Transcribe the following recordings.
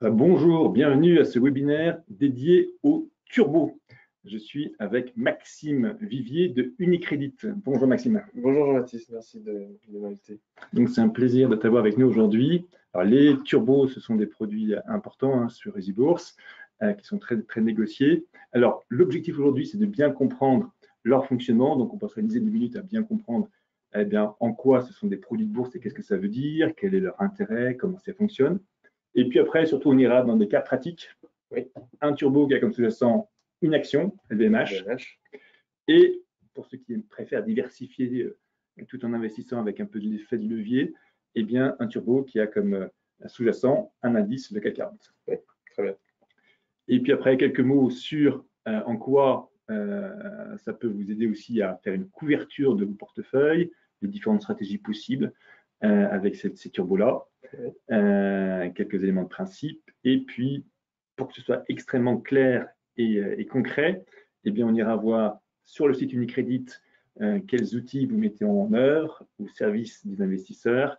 Bonjour, bienvenue à ce webinaire dédié au turbo. Je suis avec Maxime Vivier de Unicredit. Bonjour Maxime. Bonjour Jean-Baptiste, merci de m'inviter. Donc c'est un plaisir de t'avoir avec nous aujourd'hui. Alors les turbos, ce sont des produits importants sur EasyBourse qui sont très, très négociés. Alors l'objectif aujourd'hui, c'est de bien comprendre leur fonctionnement. Donc on passera une dizaine de minutes à bien comprendre en quoi ce sont des produits de bourse et qu'est-ce que ça veut dire, quel est leur intérêt, comment ça fonctionne. Et puis après, surtout, on ira dans des cas pratiques. Oui. Un turbo qui a comme sous-jacent une action, LVMH. Et pour ceux qui préfèrent diversifier tout en investissant avec un peu de l'effet de levier, eh bien, un turbo qui a comme sous-jacent un indice, le CAC 40. Oui, très bien. Et puis après, quelques mots sur en quoi ça peut vous aider aussi à faire une couverture de vos portefeuilles, les différentes stratégies possibles avec ces turbos-là. Quelques éléments de principe. Et puis, pour que ce soit extrêmement clair et concret, eh bien, on ira voir sur le site Unicredit quels outils vous mettez en œuvre au service des investisseurs.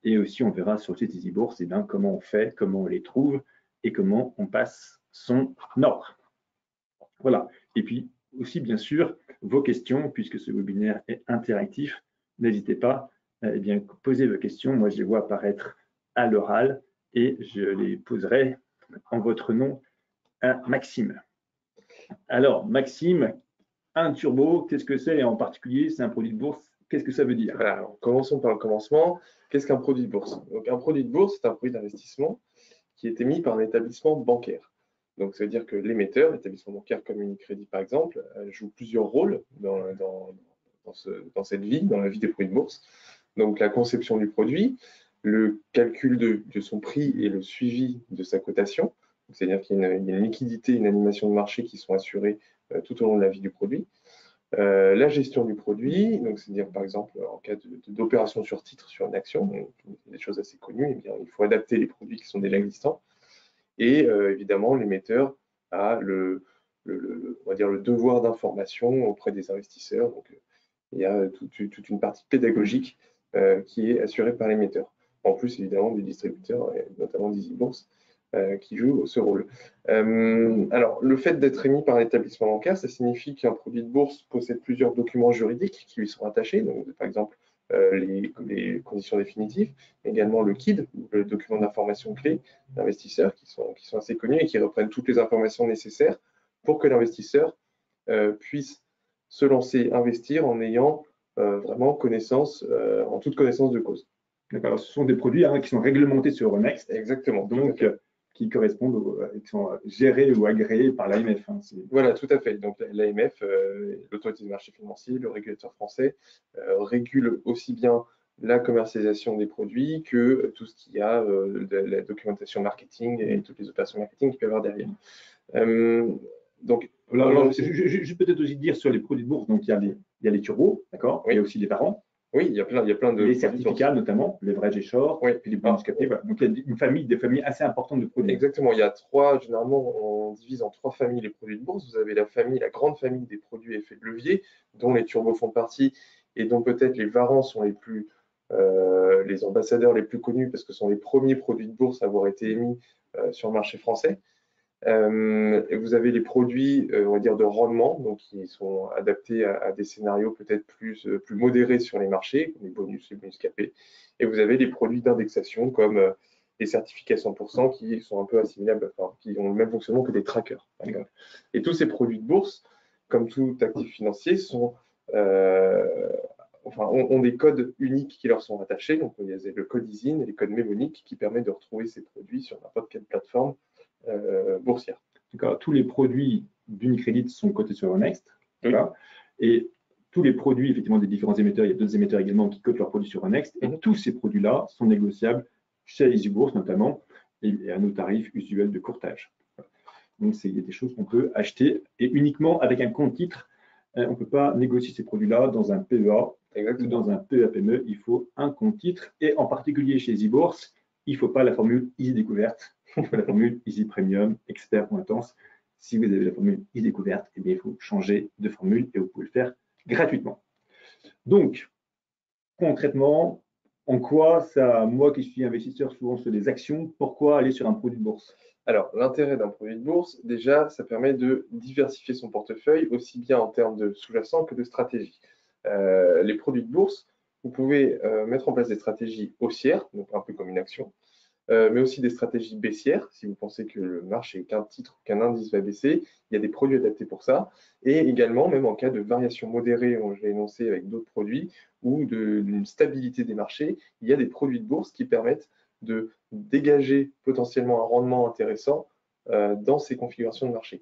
Et aussi, on verra sur le site EasyBourse comment on fait, comment on les trouve et comment on passe son ordre. Voilà. Et puis aussi, bien sûr, vos questions, puisque ce webinaire est interactif, n'hésitez pas poser vos questions. Moi, je les vois apparaître à l'oral et je les poserai en votre nom à Maxime. Alors, Maxime, un turbo, qu'est-ce que c'est? Et en particulier, c'est un produit de bourse. Qu'est-ce que ça veut dire? Voilà, alors, commençons par le commencement. Qu'est-ce qu'un produit de bourse? Donc, un produit de bourse, c'est un produit d'investissement qui est émis par un établissement bancaire. Donc, ça veut dire que l'émetteur, l'établissement bancaire comme Unicredit par exemple, joue plusieurs rôles dans cette vie, dans la vie des produits de bourse. Donc, la conception du produit, le calcul de son prix et le suivi de sa cotation. C'est-à-dire qu'il y a une liquidité, une animation de marché qui sont assurées tout au long de la vie du produit. La gestion du produit, donc c'est-à-dire par exemple en cas d'opération sur titre sur une action, des choses assez connues, eh bien, il faut adapter les produits qui sont déjà existants. Et évidemment, l'émetteur a on va dire le devoir d'information auprès des investisseurs. Donc, il y a toute une partie pédagogique qui est assurée par l'émetteur. En plus, évidemment, du distributeur, notamment d'EasyBourse, qui joue ce rôle. Alors, le fait d'être émis par l'établissement bancaire, ça signifie qu'un produit de bourse possède plusieurs documents juridiques qui lui sont attachés, donc par exemple les conditions définitives, mais également le KID, le document d'information clé d'investisseurs, qui sont assez connus et qui reprennent toutes les informations nécessaires pour que l'investisseur puisse se lancer, investir en ayant vraiment connaissance, en toute connaissance de cause. D'accord, ce sont des produits qui sont réglementés sur Euronext. Exactement. Donc, qui correspondent, qui sont gérés ou agréés par l'AMF. Voilà, tout à fait. Donc l'AMF, l'autorité des marchés financiers, le régulateur français, régule aussi bien la commercialisation des produits que tout ce qu'il y a de la documentation marketing et toutes les opérations marketing qu'il peut y avoir derrière. Donc, je peux peut-être aussi dire sur les produits de bourse, donc il y a les turbos, d'accord, oui. Il y a aussi les parents. Oui, il y a plein de les certificats notamment, leverage et short, oui. puis les bonus capés. Voilà. Donc il y a des familles assez importantes de produits. Exactement, il y a généralement on divise en 3 familles les produits de bourse. Vous avez la grande famille des produits effets de levier, dont les turbos font partie et dont peut-être les varans sont les ambassadeurs les plus connus parce que ce sont les premiers produits de bourse à avoir été émis sur le marché français. Et vous avez les produits, on va dire, de rendement, donc qui sont adaptés à des scénarios peut-être plus modérés sur les marchés, comme les bonus capés. Et vous avez les produits d'indexation comme les certificats 100% qui sont un peu assimilables, enfin, qui ont le même fonctionnement que des trackers. Et tous ces produits de bourse, comme tout actif financier, ont des codes uniques qui leur sont rattachés. Donc il y a le code ISIN et les codes mnémoniques qui permettent de retrouver ces produits sur n'importe quelle plateforme boursière. Tous les produits d'Unicredit sont cotés sur Euronext. Oui. Et tous les produits, effectivement, des différents émetteurs, il y a d'autres émetteurs également qui cotent leurs produits sur Euronext. Et tous ces produits-là sont négociables chez EasyBourse notamment, et à nos tarifs usuels de courtage. Donc, il y a des choses qu'on peut acheter et uniquement avec un compte titre. On ne peut pas négocier ces produits-là dans un PEA ou dans un PEA-PME. Il faut un compte titre. Et en particulier chez EasyBourse, il ne faut pas la formule Easy Découverte. Il faut la formule Easy Premium, Expert ou Intense. Si vous avez la formule Easy Découverte, eh bien, il faut changer de formule et vous pouvez le faire gratuitement. Donc, concrètement, En quoi ça, moi qui suis investisseur souvent sur des actions, pourquoi aller sur un produit de bourse? Alors, l'intérêt d'un produit de bourse, déjà, ça permet de diversifier son portefeuille, aussi bien en termes de sous-jacent que de stratégie. Les produits de bourse, vous pouvez mettre en place des stratégies haussières, donc un peu comme une action, mais aussi des stratégies baissières. Si vous pensez que le marché, qu'un titre, qu'un indice va baisser, il y a des produits adaptés pour ça. Et également, même en cas de variation modérée, je l'ai énoncé avec d'autres produits, ou d'une stabilité des marchés, il y a des produits de bourse qui permettent de dégager potentiellement un rendement intéressant dans ces configurations de marché.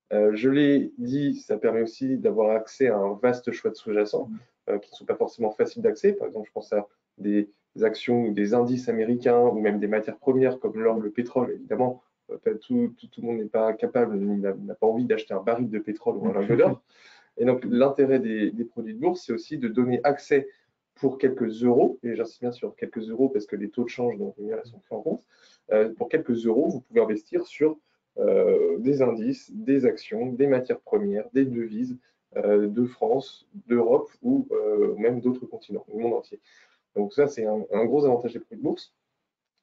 Je l'ai dit, ça permet aussi d'avoir accès à un vaste choix de sous-jacents qui ne sont pas forcément faciles d'accès. Par exemple, je pense à des actions ou des indices américains ou même des matières premières comme l'or, le pétrole. Évidemment, tout le monde n'est pas capable, n'a pas envie d'acheter un baril de pétrole ou un lingot d'or. Et donc, l'intérêt des produits de bourse, c'est aussi de donner accès pour quelques euros, et j'insiste bien sur quelques euros parce que les taux de change sont pris en compte. Pour quelques euros, vous pouvez investir sur des indices, des actions, des matières premières, des devises de France, d'Europe ou même d'autres continents, du monde entier. Donc ça, c'est un gros avantage des produits de bourse.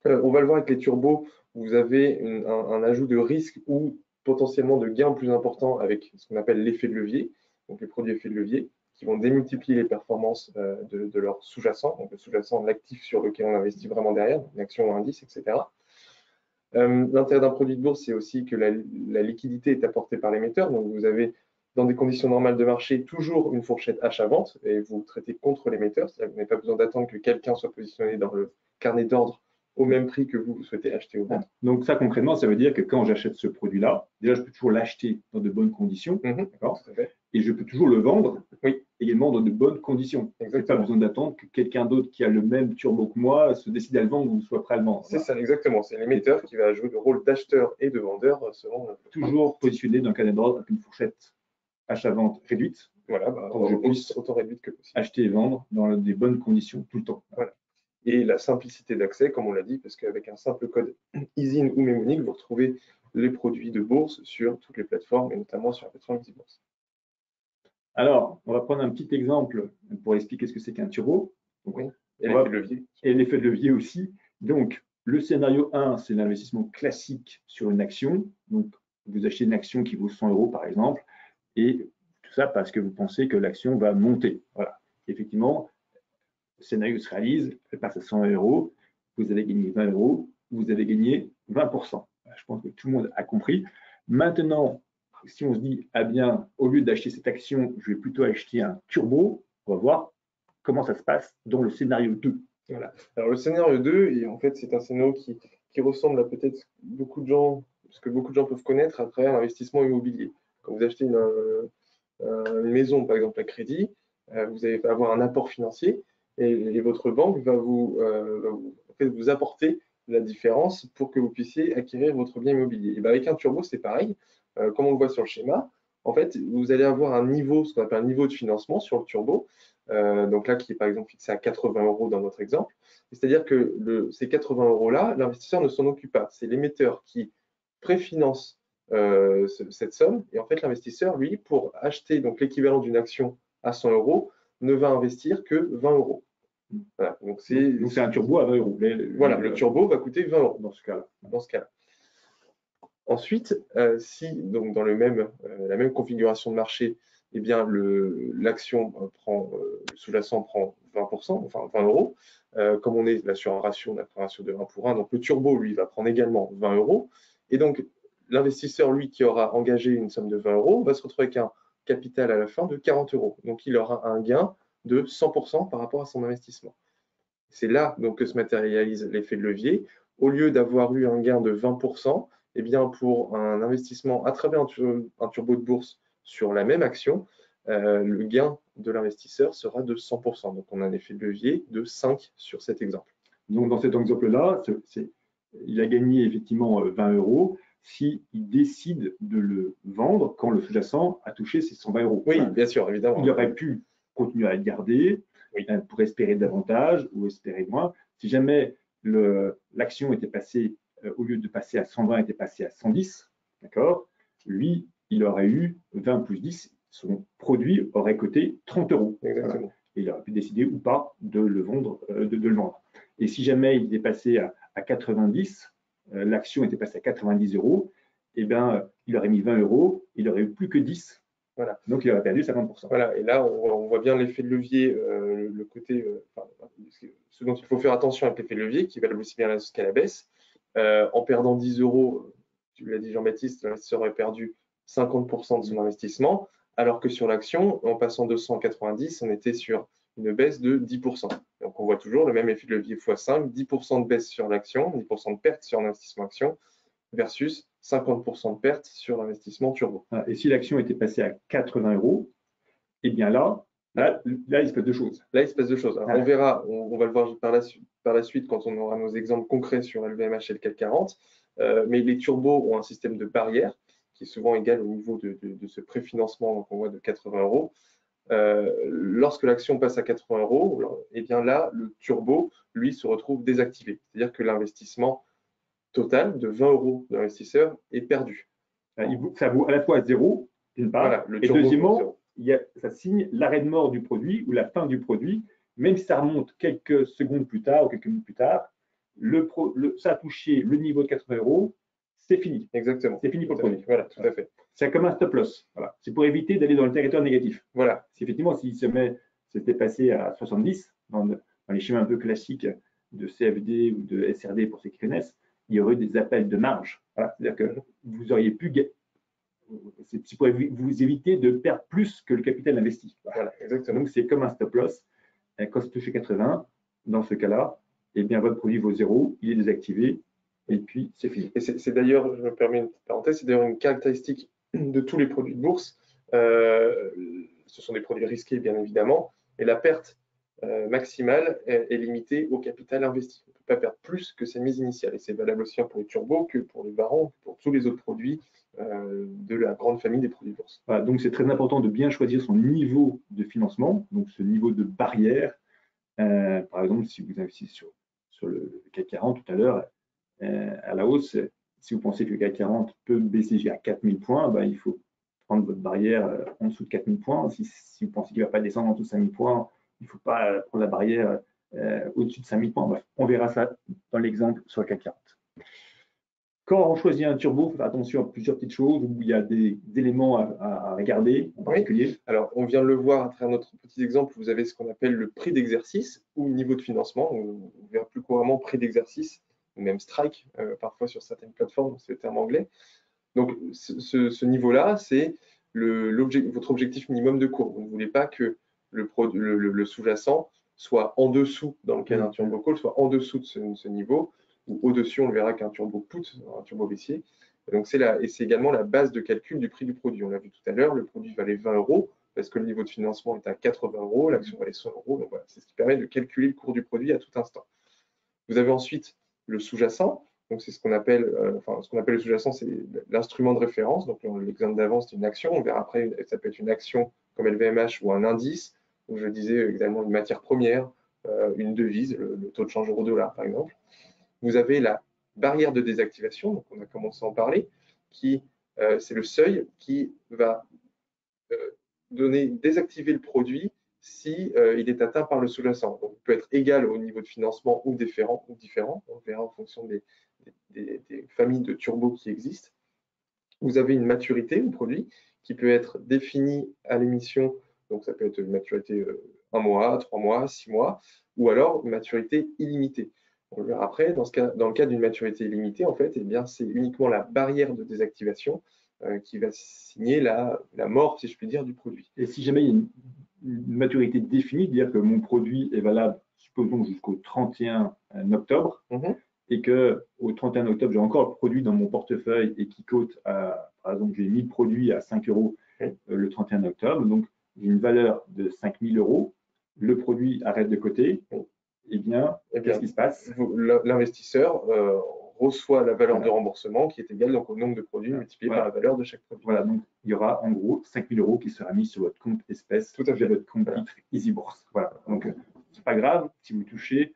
On va le voir avec les turbos, vous avez un ajout de risque ou potentiellement de gains plus importants avec ce qu'on appelle l'effet de levier, donc les produits effets de levier, qui vont démultiplier les performances de leur sous-jacent, donc le sous-jacent, l'actif sur lequel on investit vraiment derrière, une action ou un indice, etc. L'intérêt d'un produit de bourse, c'est aussi que la liquidité est apportée par l'émetteur. Donc, vous avez, dans des conditions normales de marché, toujours une fourchette achat-vente et vous traitez contre l'émetteur. C'est-à-dire que vous n'avez pas besoin d'attendre que quelqu'un soit positionné dans le carnet d'ordre au même prix que vous souhaitez acheter ou vendre. Donc, ça, concrètement, ça veut dire que quand j'achète ce produit-là, déjà, je peux toujours l'acheter dans de bonnes conditions. D'accord ? Et je peux toujours le vendre également dans de bonnes conditions. Je n'ai pas besoin d'attendre que quelqu'un d'autre qui a le même turbo que moi se décide à le vendre ou soit prêt à le vendre. C'est ça, exactement. C'est l'émetteur qui va jouer le rôle d'acheteur et de vendeur selon. Toujours positionné dans le carnet d'ordre avec une fourchette achat-vente réduite. Voilà, pour que je puisse autant réduite que possible. Acheter et vendre dans des bonnes conditions tout le temps. Voilà. Et la simplicité d'accès, comme on l'a dit, parce qu'avec un simple code ISIN ou mnémonique, vous retrouvez les produits de bourse sur toutes les plateformes, et notamment sur la plateforme EasyBourse. Alors, on va prendre un petit exemple pour expliquer ce que c'est qu'un turbo. Donc, et l'effet de levier. Et l'effet de levier aussi. Donc, le scénario 1, c'est l'investissement classique sur une action. Donc, vous achetez une action qui vaut 100 euros, par exemple, et tout ça parce que vous pensez que l'action va monter. Voilà. Effectivement, le scénario se réalise, elle passe à 100 euros, vous avez gagné 20 euros, vous avez gagné 20%. Je pense que tout le monde a compris. Maintenant, si on se dit, ah bien, au lieu d'acheter cette action, je vais plutôt acheter un turbo, on va voir comment ça se passe dans le scénario 2. Voilà. Alors, le scénario 2, et en fait, c'est un scénario qui ressemble à peut-être beaucoup de gens, ce que beaucoup de gens peuvent connaître à travers l'investissement immobilier. Quand vous achetez une maison, par exemple, à crédit, vous allez avoir un apport financier et votre banque va vous apporter la différence pour que vous puissiez acquérir votre bien immobilier. Et bien, avec un turbo, c'est pareil. Comme on le voit sur le schéma, en fait, vous allez avoir un niveau, ce qu'on appelle un niveau de financement sur le turbo, donc là, qui est par exemple fixé à 80 euros dans notre exemple. C'est-à-dire que ces 80 euros-là, l'investisseur ne s'en occupe pas. C'est l'émetteur qui préfinance cette somme. Et en fait, l'investisseur, lui, pour acheter donc l'équivalent d'une action à 100 euros, ne va investir que 20 euros. Voilà, donc c'est un turbo à 20 euros. Voilà, le turbo va coûter 20 euros dans ce cas-là. Ensuite, si donc dans la même configuration de marché, eh bien l'action le sous-jacent prend 20%, enfin 20 euros. Comme on est là sur un ratio, de 1 pour 1, donc le turbo, lui, va prendre également 20 euros. Et donc, l'investisseur, lui, qui aura engagé une somme de 20 euros, va se retrouver avec un capital à la fin de 40 euros. Donc, il aura un gain de 100% par rapport à son investissement. C'est là donc, que se matérialise l'effet de levier. Au lieu d'avoir eu un gain de 20%, eh bien, pour un investissement à travers un turbo de bourse sur la même action, le gain de l'investisseur sera de 100%. Donc, on a un effet de levier de 5 sur cet exemple. Donc, dans cet exemple-là, il a gagné effectivement 20 euros s'il décide de le vendre quand le sous-jacent a touché ses 120 euros. Oui, bien sûr, évidemment. Il aurait pu continuer à le garder pour espérer davantage ou espérer moins. Si jamais l'action était passée, au lieu de passer à 120, était passée à 110, d'accord, lui, il aurait eu 20 plus 10, son produit aurait coûté 30 euros. Exactement. et il aurait pu décider ou pas de le vendre. Et si jamais il est passé à 90, l'action était passée à 90 euros, eh bien, il aurait mis 20 euros, il n'aurait eu plus que 10. Voilà. Donc, il aurait perdu 50%. Voilà, et là, on voit bien l'effet de levier, le côté, ce dont il faut faire attention avec l'effet de levier, qui valent aussi bien à la hausse qu'à la baisse. En perdant 10 euros, tu l'as dit Jean-Baptiste, l'investisseur aurait perdu 50% de son investissement, alors que sur l'action, en passant de 100 à 90, on était sur une baisse de 10%. Donc, on voit toujours le même effet de levier x5, 10% de baisse sur l'action, 10% de perte sur l'investissement action, versus 50% de perte sur l'investissement turbo. Et si l'action était passée à 80 euros, eh bien là, il se passe deux choses. Là, il se passe deux choses. Alors, on verra, on va le voir par la suite quand on aura nos exemples concrets sur LVMH et le CAC 40. Mais les turbos ont un système de barrière qui est souvent égal au niveau de ce préfinancement qu'on voit de 80 euros. Lorsque l'action passe à 80 euros, eh bien là, le turbo, lui, se retrouve désactivé. C'est-à-dire que l'investissement total de 20 euros de l'investisseur est perdu. Ça vaut à la fois zéro, d'une part, voilà, et deuxièmement, ça signe l'arrêt de mort du produit ou la fin du produit, même si ça remonte quelques secondes plus tard ou quelques minutes plus tard, ça a touché le niveau de 80 euros, c'est fini. Exactement. C'est fini pour le produit. Voilà, tout à fait. C'est comme un stop loss. Voilà. C'est pour éviter d'aller dans le territoire négatif. Voilà. Effectivement, s'il s'était passé à 70, dans les schémas un peu classiques de CFD ou de SRD pour ceux qui connaissent, il y aurait des appels de marge. Voilà. C'est-à-dire que vous auriez pu c'est pour vous éviter de perdre plus que le capital investi. Voilà, exactement. Donc, c'est comme un stop loss. Quand c'est touché 80, dans ce cas-là, eh bien, votre produit vaut zéro, il est désactivé, et puis c'est fini. Et c'est d'ailleurs, je me permets une petite parenthèse, c'est d'ailleurs une caractéristique de tous les produits de bourse. Ce sont des produits risqués, bien évidemment, et la perte maximale est limitée au capital investi. On ne peut pas perdre plus que sa mise initiale. Et c'est valable aussi pour les turbos que pour les barons, pour tous les autres produits de la grande famille des produits de bourse. Voilà, donc c'est très important de bien choisir son niveau de financement, donc ce niveau de barrière. Par exemple, si vous investissez sur le CAC 40 tout à l'heure, à la hausse, si vous pensez que le CAC 40 peut baisser jusqu'à 4000 points, il faut prendre votre barrière en dessous de 4000 points. Si vous pensez qu'il ne va pas descendre en dessous de 5000 points, il ne faut pas prendre la barrière au-dessus de 5000 points. Bref, on verra ça dans l'exemple sur le CAC 40. Quand on choisit un turbo, il faut faire attention à plusieurs petites choses où il y a des éléments à regarder en particulier. Oui. Alors, on vient de le voir à travers notre petit exemple. Vous avez ce qu'on appelle le prix d'exercice ou niveau de financement. On verra plus couramment prix d'exercice, même strike, parfois sur certaines plateformes, c'est le terme anglais. Donc, ce niveau-là, c'est votre objectif minimum de cours. Vous ne voulez pas que le sous-jacent soit en dessous, dans le cas d'un turbo call, soit en dessous de ce niveau, ou au-dessus, on le verra qu'un turbo put, un turbo baissier. Donc, c'est également la base de calcul du prix du produit. On l'a vu tout à l'heure, le produit valait 20 euros parce que le niveau de financement est à 80 euros, l'action valait 100 euros. Donc, voilà, c'est ce qui permet de calculer le cours du produit à tout instant. Vous avez ensuite le sous-jacent. Donc, c'est ce qu'on appelle le sous-jacent, c'est l'instrument de référence. Donc, l'exemple d'avant, c'est une action. On verra après, ça peut être une action comme LVMH ou un indice, où je disais également une matière première, une devise, le taux de change euro-dollar, par exemple. Vous avez la barrière de désactivation, donc on a commencé à en parler, qui c'est le seuil qui va désactiver le produit si il est atteint par le sous-jacent. Donc, il peut être égal au niveau de financement ou différent. On verra en fonction des familles de turbos qui existent. Vous avez une maturité au produit qui peut être définie à l'émission. Donc, ça peut être une maturité 1 mois, 3 mois, 6 mois, ou alors une maturité illimitée. On le verra après. Dans le cas d'une maturité illimitée, en fait, eh bien, c'est uniquement la barrière de désactivation qui va signer la mort, si je puis dire, du produit. Et si jamais il y a une maturité définie, c'est-à-dire que mon produit est valable, supposons, jusqu'au 31 octobre, et qu'au 31 octobre, j'ai encore le produit dans mon portefeuille et qui cote par exemple, j'ai mis le produit à 5 euros le 31 octobre, donc j'ai une valeur de 5000 euros, le produit arrête de coter, eh bien, qu'est-ce qui se passe? L'investisseur reçoit la valeur de remboursement qui est égale donc au nombre de produits multiplié par la valeur de chaque produit. Voilà, donc il y aura en gros 5000 euros qui sera mis sur votre compte espèce, tout à fait, votre compte Easy Bourse. Voilà, donc c'est pas grave si vous touchez,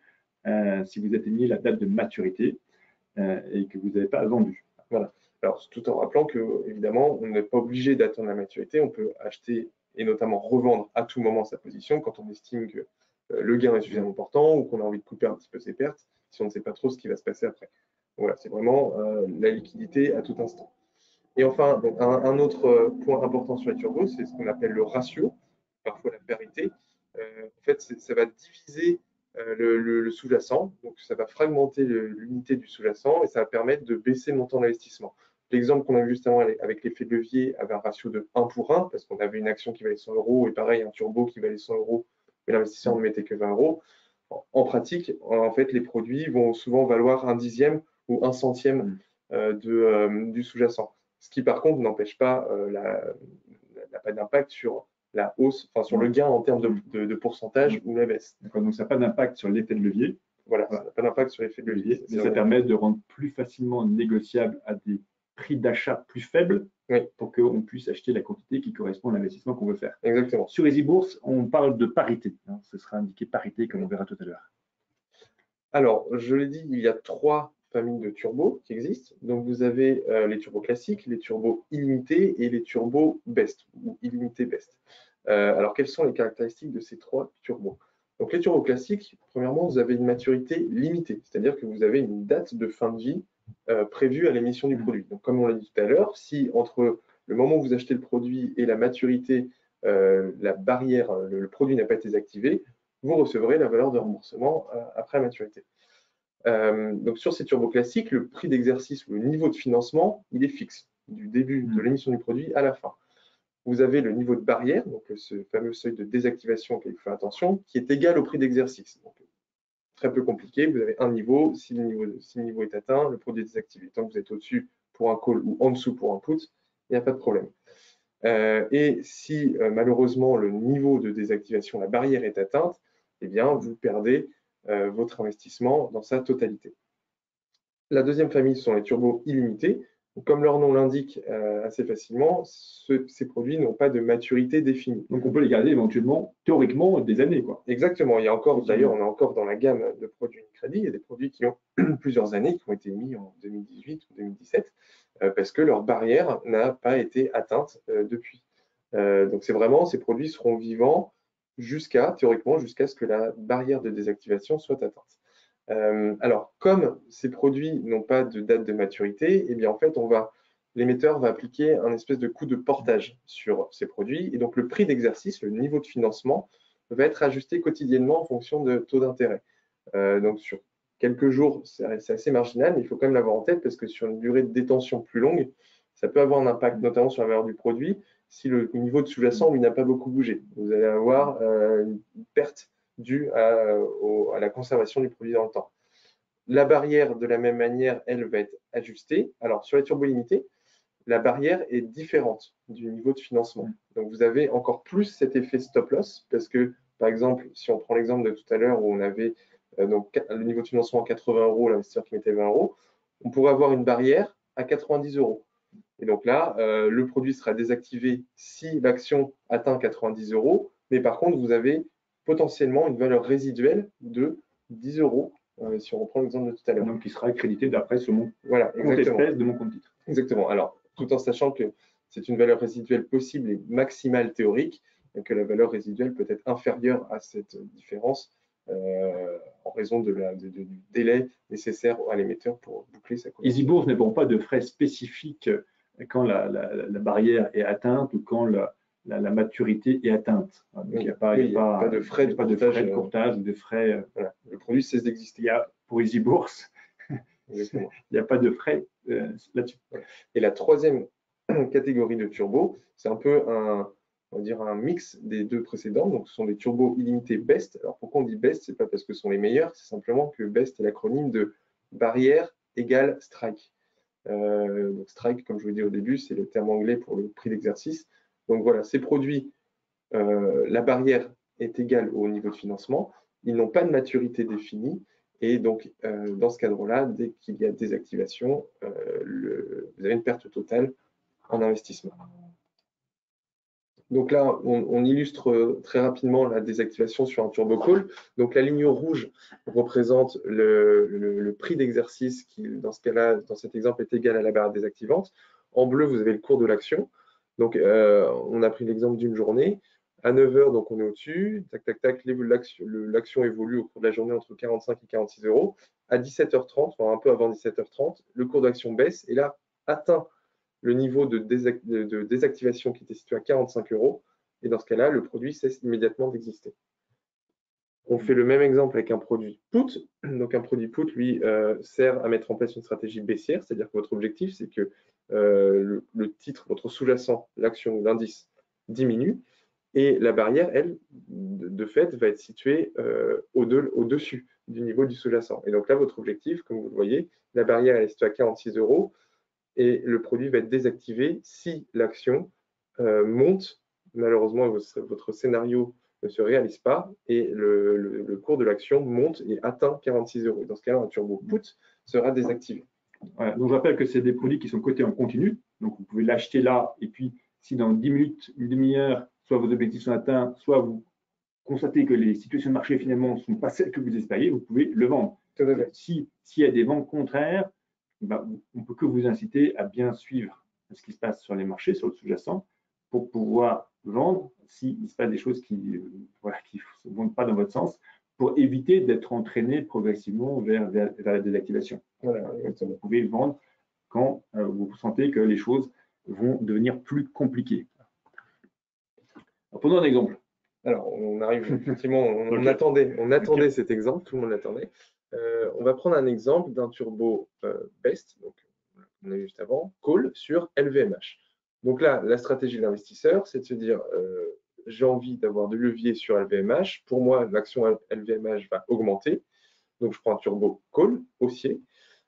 si vous atteignez la date de maturité et que vous n'avez pas vendu. Voilà. Alors, tout en rappelant que, évidemment, on n'est pas obligé d'attendre la maturité, on peut acheter et notamment revendre à tout moment sa position quand on estime que le gain est suffisamment important ou qu'on a envie de couper un petit peu ses pertes si on ne sait pas trop ce qui va se passer après. Voilà, c'est vraiment la liquidité à tout instant. Et enfin, donc, un autre point important sur les turbos, c'est ce qu'on appelle le ratio, parfois la parité. En fait, ça va diviser le sous-jacent, donc ça va fragmenter l'unité du sous-jacent et ça va permettre de baisser le montant d'investissement. L'exemple qu'on a vu juste avant avec l'effet de levier avait un ratio de 1 pour 1, parce qu'on avait une action qui valait 100 € et pareil, un turbo qui valait 100 €, mais l'investisseur ne mettait que 20 €. En pratique, en fait, les produits vont souvent valoir un dixième ou un centième du sous-jacent. Ce qui, par contre, n'empêche pas n'a pas d'impact sur la hausse, enfin sur le gain en termes de pourcentage ou la baisse. Donc ça n'a pas d'impact sur l'effet de levier. Voilà, ça n'a pas d'impact sur l'effet de levier. Mais ça permet de rendre plus facilement négociable à des prix d'achat plus faibles pour qu'on puisse acheter la quantité qui correspond à l'investissement qu'on veut faire. Exactement. Sur EasyBourse, on parle de parité. Ce sera indiqué parité comme on verra tout à l'heure. Alors, je l'ai dit, il y a 3 familles de turbos qui existent. Donc, vous avez les turbos classiques, les turbos illimités et les turbos best ou illimité best. Alors, quelles sont les caractéristiques de ces 3 turbos? Donc, les turbos classiques, premièrement, vous avez une maturité limitée, c'est-à-dire que vous avez une date de fin de vie prévue à l'émission du produit. Donc, comme on l'a dit tout à l'heure, si entre le moment où vous achetez le produit et la maturité, la barrière, le produit n'a pas été désactivé, vous recevrez la valeur de remboursement après la maturité. Donc sur ces turbos classiques, le prix d'exercice ou le niveau de financement, il est fixe, du début de l'émission du produit à la fin. Vous avez le niveau de barrière, donc ce fameux seuil de désactivation auquel il faut faire attention, qui est égal au prix d'exercice. Donc, très peu compliqué, vous avez un niveau, si le niveau est atteint, le produit est désactivé. Tant que vous êtes au-dessus pour un call ou en dessous pour un put, il n'y a pas de problème. Et si malheureusement le niveau de désactivation, la barrière est atteinte, eh bien vous perdez votre investissement dans sa totalité. La deuxième famille sont les turbos illimités. Comme leur nom l'indique assez facilement, ces produits n'ont pas de maturité définie. Donc on peut les garder éventuellement, théoriquement, des années, quoi. Exactement. Il y a encore, d'ailleurs, on est encore dans la gamme de produits Unicredit. Il y a des produits qui ont plusieurs années, qui ont été mis en 2018 ou 2017, parce que leur barrière n'a pas été atteinte depuis. Donc c'est vraiment, ces produits seront vivants théoriquement, jusqu'à ce que la barrière de désactivation soit atteinte. Alors, comme ces produits n'ont pas de date de maturité, eh bien en fait, l'émetteur va appliquer un espèce de coût de portage sur ces produits, et donc le prix d'exercice, le niveau de financement, va être ajusté quotidiennement en fonction de taux d'intérêt. Donc sur quelques jours, c'est assez marginal, mais il faut quand même l'avoir en tête parce que sur une durée de détention plus longue, ça peut avoir un impact notamment sur la valeur du produit si le niveau de sous-jacent n'a pas beaucoup bougé. Vous allez avoir une perte due à la conservation du produit dans le temps. La barrière, de la même manière, elle va être ajustée. Alors, sur les turbos limités, la barrière est différente du niveau de financement. Donc, vous avez encore plus cet effet stop-loss parce que, par exemple, si on prend l'exemple de tout à l'heure où on avait donc, le niveau de financement à 80 €, l'investisseur qui mettait 20 €, on pourrait avoir une barrière à 90 €. Et donc là, le produit sera désactivé si l'action atteint 90 €, mais par contre, vous avez potentiellement une valeur résiduelle de 10 €, si on reprend l'exemple de tout à l'heure. Donc, qui sera crédité d'après ce compte exactement. espèce de mon compte titre. Exactement. Alors, tout en sachant que c'est une valeur résiduelle possible et maximale théorique, et que la valeur résiduelle peut être inférieure à cette différence en raison du délai nécessaire à l'émetteur pour boucler sa couverture. EasyBourse ne prend pas de frais spécifiques quand la barrière est atteinte ou quand la maturité est atteinte. Donc, il n'y a pas de frais de courtage ou de frais. Voilà. Le produit cesse d'exister. Pour EasyBourse, il n'y a pas de frais là-dessus. Et la troisième catégorie de turbos, c'est un peu on va dire un mix des deux précédents. Donc, ce sont des turbos illimités BEST. Alors, pourquoi on dit BEST? Ce n'est pas parce que ce sont les meilleurs, c'est simplement que BEST est l'acronyme de barrière égale strike. Donc, strike, comme je vous l'ai dit au début, c'est le terme anglais pour le prix d'exercice. Donc, voilà, ces produits, la barrière est égale au niveau de financement. Ils n'ont pas de maturité définie. Et donc, dans ce cadre-là, dès qu'il y a désactivation, vous avez une perte totale en investissement. Donc là, on illustre très rapidement la désactivation sur un turbo call. Donc la ligne rouge représente le prix d'exercice qui, dans ce cas-là, dans cet exemple, est égal à la barre désactivante. En bleu, vous avez le cours de l'action. Donc, on a pris l'exemple d'une journée. À 9 h, donc on est au-dessus. Tac, tac, tac. L'action évolue au cours de la journée entre 45 et 46 euros. À 17 h 30, enfin un peu avant 17 h 30, le cours d'action baisse et là atteint le niveau de désactivation qui était situé à 45 euros. Et dans ce cas-là, le produit cesse immédiatement d'exister. On fait le même exemple avec un produit put. Donc un produit put, lui, sert à mettre en place une stratégie baissière, c'est-à-dire que votre objectif, c'est que le titre, votre sous-jacent, l'action ou l'indice diminue, et la barrière, elle, de fait, va être située au-dessus du niveau du sous-jacent. Et donc là, votre objectif, comme vous le voyez, la barrière elle est située à 46 euros, et le produit va être désactivé si l'action monte. Malheureusement, votre scénario ne se réalise pas et le cours de l'action monte et atteint 46 euros. Dans ce cas-là, un turbo put sera désactivé. Voilà. Donc, je rappelle que c'est des produits qui sont cotés en continu. Donc, vous pouvez l'acheter là et puis, si dans 10 minutes, une demi-heure, soit vos objectifs sont atteints, soit vous constatez que les situations de marché finalement ne sont pas celles que vous espériez, vous pouvez le vendre. S'il y a des ventes contraires, on ne peut que vous inciter à bien suivre ce qui se passe sur les marchés, sur le sous-jacent, pour pouvoir vendre s'il se passe des choses qui ne vont pas dans votre sens, pour éviter d'être entraîné progressivement vers la désactivation. Voilà, vous pouvez vendre quand vous sentez que les choses vont devenir plus compliquées. Alors, prenons un exemple. Alors, on arrive, effectivement, on attendait cet exemple, tout le monde l'attendait. On va prendre un exemple d'un turbo best, donc on a vu juste avant, call sur LVMH. Donc là, la stratégie de l'investisseur, c'est de se dire, j'ai envie d'avoir de levier sur LVMH. Pour moi, l'action LVMH va augmenter. Donc, je prends un turbo call haussier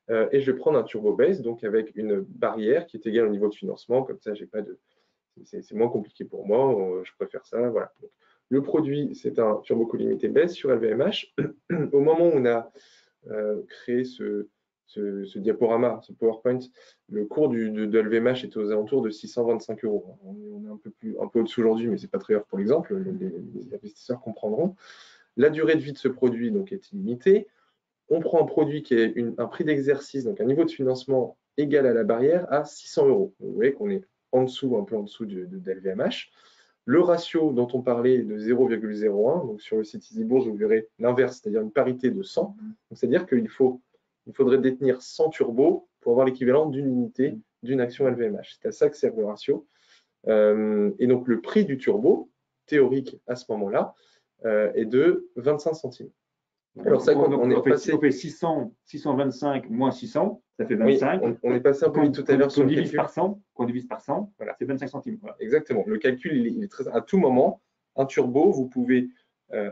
et je vais prendre un turbo base, donc avec une barrière qui est égale au niveau de financement. Comme ça, j'ai pas de, c'est moins compliqué pour moi. Je préfère ça. Voilà. Donc, le produit, c'est un turbo call limité base sur LVMH. Au moment où on a créé ce diaporama, ce PowerPoint, le cours de LVMH est aux alentours de 625 euros. On est un peu au-dessus aujourd'hui, mais ce n'est pas très grave pour l'exemple, les investisseurs comprendront. La durée de vie de ce produit donc, est illimitée. On prend un produit qui est un prix d'exercice, donc un niveau de financement égal à la barrière à 600 euros. Vous voyez qu'on est en dessous, un peu en dessous de LVMH. Le ratio dont on parlait est de 0,01, donc sur le site EasyBourse, vous verrez l'inverse, c'est-à-dire une parité de 100. C'est-à-dire qu'il faudrait détenir 100 turbos pour avoir l'équivalent d'une unité d'une action LVMH. C'est à ça que sert le ratio. Et donc le prix du turbo, théorique à ce moment-là, est de 25 centimes. Alors ça, on fait 600, 625 moins 600, ça fait 25. Oui, on est passé un peu vite tout à l'heure sur le calcul. Qu'on divise par 100, voilà, c'est 25 centimes. Voilà. Exactement. Le calcul, il est très. À tout moment, un turbo, vous pouvez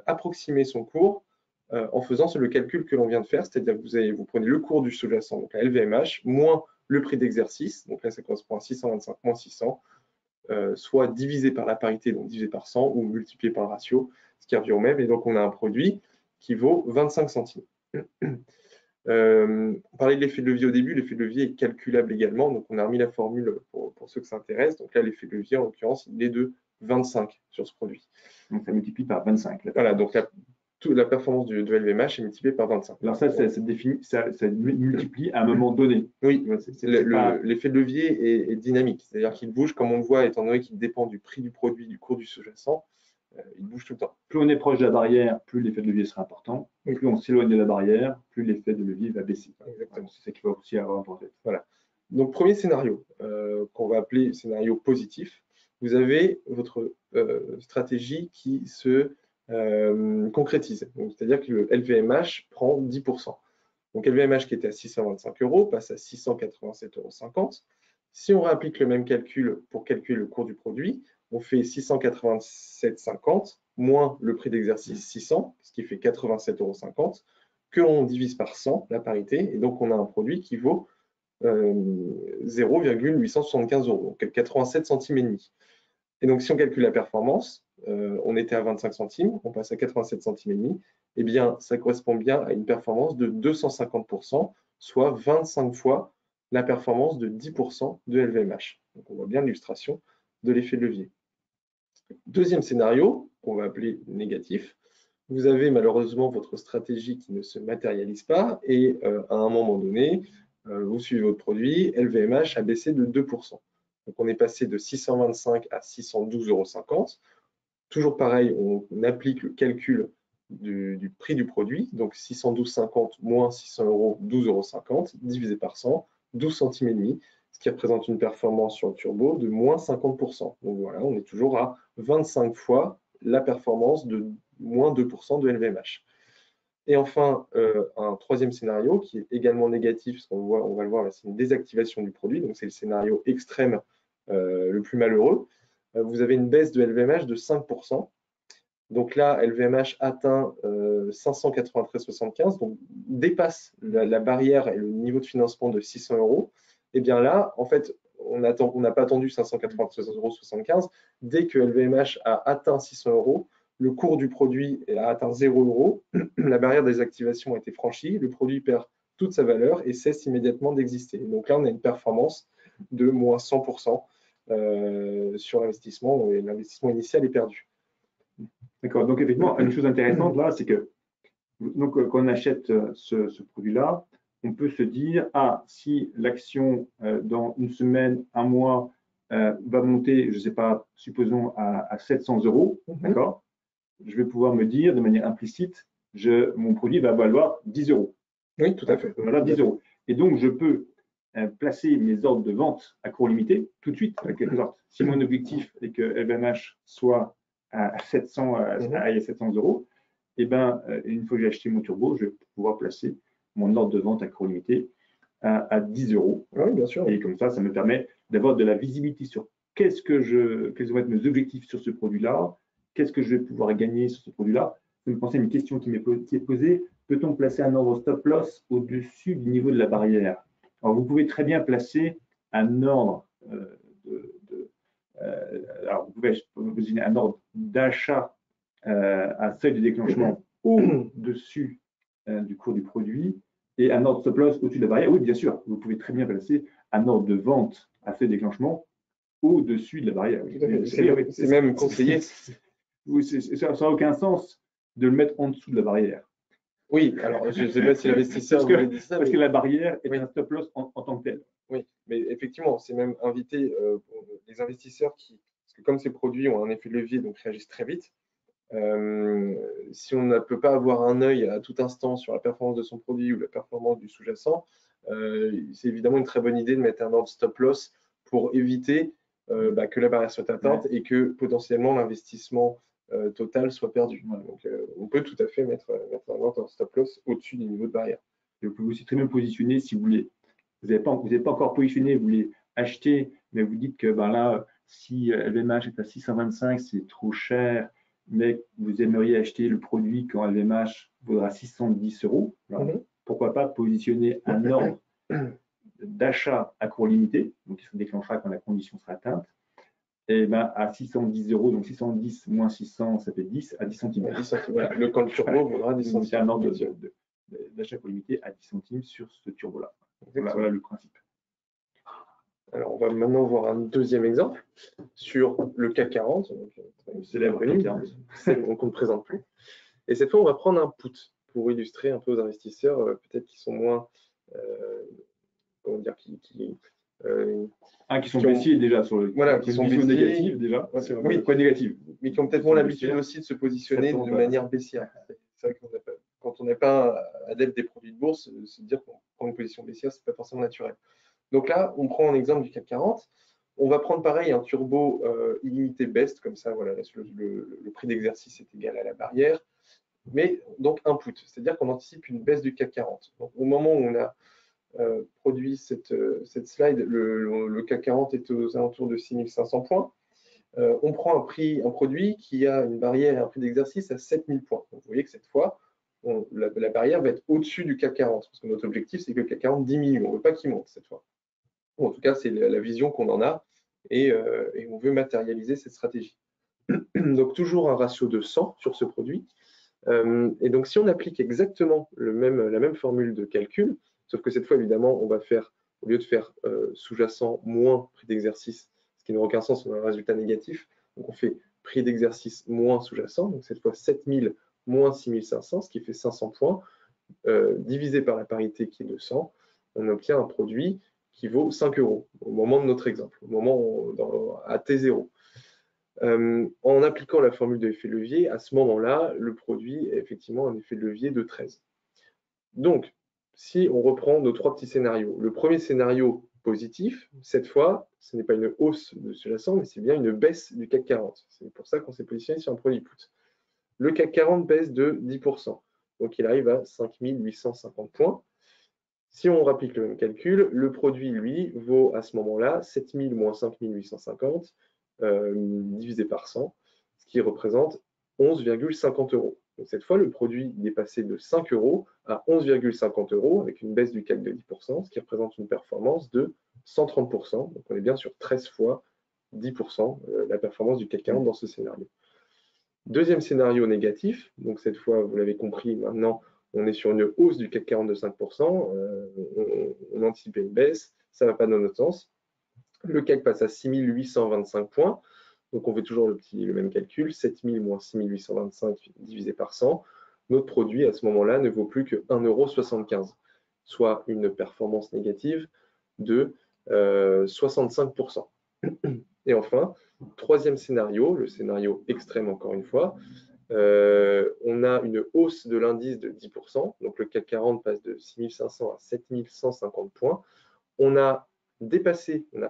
approximer son cours en faisant le calcul que l'on vient de faire, c'est-à-dire que vous prenez le cours du sous-jacent, donc la LVMH, moins le prix d'exercice, donc là ça correspond à 625 moins 600, soit divisé par la parité, donc divisé par 100, ou multiplié par le ratio, ce qui revient au même, et donc on a un produit qui vaut 25 centimes. On parlait de l'effet de levier au début, l'effet de levier est calculable également, donc on a remis la formule pour ceux que ça intéresse. Donc là, l'effet de levier, en l'occurrence, il est de 25 sur ce produit. Donc ça multiplie par 25. Voilà, donc la performance de LVMH est multipliée par 25. Alors ça multiplie à un moment donné. Oui, l'effet de levier est dynamique, c'est-à-dire qu'il bouge, comme on le voit, étant donné qu'il dépend du prix du produit, du cours du sous-jacent, il bouge tout le temps. Plus on est proche de la barrière, plus l'effet de levier sera important. Et plus on s'éloigne de la barrière, plus l'effet de levier va baisser. Exactement. C'est ça qu'il faut aussi avoir en tête. Voilà. Donc, premier scénario, qu'on va appeler scénario positif. Vous avez votre stratégie qui se concrétise. C'est-à-dire que le LVMH prend 10%. Donc, LVMH qui était à 625 euros passe à 687,50 euros. Si on réapplique le même calcul pour calculer le cours du produit, on fait 687,50 moins le prix d'exercice 600, ce qui fait 87,50 euros, que l'on divise par 100, la parité, et donc on a un produit qui vaut 0,875 euros, donc 87 centimes et demi. Et donc si on calcule la performance, on était à 25 centimes, on passe à 87 centimes et demi, eh bien ça correspond bien à une performance de 250%, soit 25 fois la performance de 10% de LVMH. Donc on voit bien l'illustration de l'effet de levier. Deuxième scénario, qu'on va appeler négatif, vous avez malheureusement votre stratégie qui ne se matérialise pas et à un moment donné, vous suivez votre produit, LVMH a baissé de 2%. Donc, on est passé de 625 à 612,50 €. Toujours pareil, on applique le calcul du prix du produit. Donc, 612,50 moins 600 €, 12,50 €, divisé par 100, 12 centimes et demi, ce qui représente une performance sur le turbo de moins 50%. Donc voilà, on est toujours à 25 fois la performance de moins 2% de LVMH. Et enfin, un troisième scénario qui est également négatif, parce on va le voir, c'est une désactivation du produit, donc c'est le scénario extrême le plus malheureux. Vous avez une baisse de LVMH de 5%. Donc là, LVMH atteint 593,75, donc dépasse la barrière et le niveau de financement de 600 €. Et bien là, en fait, on n'a pas attendu 593,75 €. Dès que LVMH a atteint 600 €, le cours du produit a atteint 0 €. La barrière des activations a été franchie, le produit perd toute sa valeur et cesse immédiatement d'exister. Donc là, on a une performance de moins 100% sur l'investissement et l'investissement initial est perdu. D'accord, donc effectivement, une chose intéressante là, c'est que donc, quand on achète ce produit-là, on peut se dire, ah, si l'action dans une semaine, un mois, va monter, je ne sais pas, supposons à 700 €, d'accord, je vais pouvoir me dire de manière implicite, mon produit va valoir 10 €. Oui, tout à fait. Voilà, 10 €. Et donc, je peux placer mes ordres de vente à court limité tout de suite, en quelque sorte. Si mon objectif est que LVMH soit à 700 €, et ben, une fois que j'ai acheté mon turbo, je vais pouvoir placer mon ordre de vente à court limité à 10 €. Oui, bien sûr. Et comme ça me permet d'avoir de la visibilité sur quels vont être mes objectifs sur ce produit-là, qu'est-ce que je vais pouvoir gagner sur ce produit-là. Ça me pensait à une question qui est posée, peut-on placer un ordre stop loss au-dessus du niveau de la barrière? Alors, vous pouvez très bien placer un ordre alors, vous pouvez imaginer un ordre d'achat à seuil de déclenchement au-dessus du cours du produit et un ordre stop loss au-dessus de la barrière. Oui, bien sûr, vous pouvez très bien placer un ordre de vente à seuil de déclenchement au-dessus de la barrière. C'est même conseillé. Oui, ça n'a aucun sens de le mettre en dessous de la barrière. Oui, alors je ne sais pas si l'investisseur vous dit ça. Parce que la barrière est un stop loss en tant que tel. Oui, mais effectivement, c'est même invité les investisseurs parce que comme ces produits ont un effet de levier, donc réagissent très vite, si on ne peut pas avoir un œil à tout instant sur la performance de son produit ou la performance du sous-jacent, c'est évidemment une très bonne idée de mettre un ordre stop loss pour éviter que la barrière soit atteinte et que potentiellement l'investissement total soit perdu. Donc, on peut tout à fait mettre un ordre stop loss au-dessus du niveau de barrière. Et vous pouvez aussi très bien positionner si vous voulez. Vous n'avez pas encore positionné, vous voulez acheter, mais vous dites que là, si LVMH est à 625, c'est trop cher, mais vous aimeriez acheter le produit quand LVMH vaudra 610 €. Pourquoi pas positionner un ordre d'achat à court limité, donc qui se déclenchera quand la condition sera atteinte, et à 610 €, donc 610 moins 600, ça fait 10, à 10 centimes. 10 centimes. Voilà. Le camp turbo vaudra 10 centimes. C'est un ordre d'achat court limité à 10 centimes sur ce turbo-là. Voilà le principe. Alors, on va maintenant voir un deuxième exemple sur le CAC 40. Donc, célèbre CAC 40. On ne présente plus. Et cette fois, on va prendre un put pour illustrer un peu aux investisseurs, peut-être qui sont moins, comment dire, qui sont baissiers déjà sur le. Voilà, qui sont négatives déjà. Oui, quoi négative. Mais qui ont peut-être moins l'habitude aussi de se positionner de manière baissière. C'est vrai que quand on n'est pas adepte des produits de bourse, se dire qu'on prend une position baissière, ce n'est pas forcément naturel. Donc là, on prend un exemple du CAC 40. On va prendre pareil un turbo illimité best, comme ça, voilà, le prix d'exercice est égal à la barrière, mais donc un put, c'est-à-dire qu'on anticipe une baisse du CAC 40. Donc, au moment où on a produit cette slide, le CAC 40 est aux alentours de 6500 points. On prend un produit qui a une barrière et un prix d'exercice à 7000 points. Donc, vous voyez que cette fois, la barrière va être au-dessus du CAC 40, parce que notre objectif, c'est que le CAC 40 diminue. On ne veut pas qu'il monte cette fois. En tout cas, c'est la vision qu'on en a et on veut matérialiser cette stratégie. Donc, toujours un ratio de 100 sur ce produit. Et donc, si on applique exactement la même formule de calcul, sauf que cette fois, évidemment, on va faire, au lieu de faire sous-jacent moins prix d'exercice, ce qui n'a aucun sens, on a un résultat négatif. Donc, on fait prix d'exercice moins sous-jacent, donc cette fois 7000 moins 6500, ce qui fait 500 points, divisé par la parité qui est de 100, on obtient un produit qui vaut 5 €. au moment de notre exemple, au moment à T0. En appliquant la formule de effet de levier, à ce moment-là, le produit a effectivement un effet de levier de 13. Donc, si on reprend nos 3 petits scénarios, le premier scénario positif, cette fois, ce n'est pas une hausse de sous-jacent, mais c'est bien une baisse du CAC 40. C'est pour ça qu'on s'est positionné sur un produit put. Le CAC 40 baisse de 10%, donc il arrive à 5 850 points. Si on rapplique le même calcul, le produit, lui, vaut à ce moment-là 7 000 moins 5 850 divisé par 100, ce qui représente 11,50 euros. Donc cette fois, le produit est passé de 5 euros à 11,50 euros avec une baisse du CAC de 10%, ce qui représente une performance de 130%. Donc on est bien sur 13 fois 10% la performance du CAC 40 dans ce scénario. Deuxième scénario négatif, donc cette fois, vous l'avez compris, maintenant, on est sur une hausse du CAC 40 de 5%, on anticipait une baisse, ça ne va pas dans notre sens. Le CAC passe à 6 825 points, donc on fait toujours le même calcul, 7 000 moins 6 825 divisé par 100. Notre produit, à ce moment-là, ne vaut plus que 1,75 €, soit une performance négative de 65%. Et enfin, troisième scénario, le scénario extrême encore une fois, on a une hausse de l'indice de 10%, donc le CAC 40 passe de 6500 à 7150 points. On a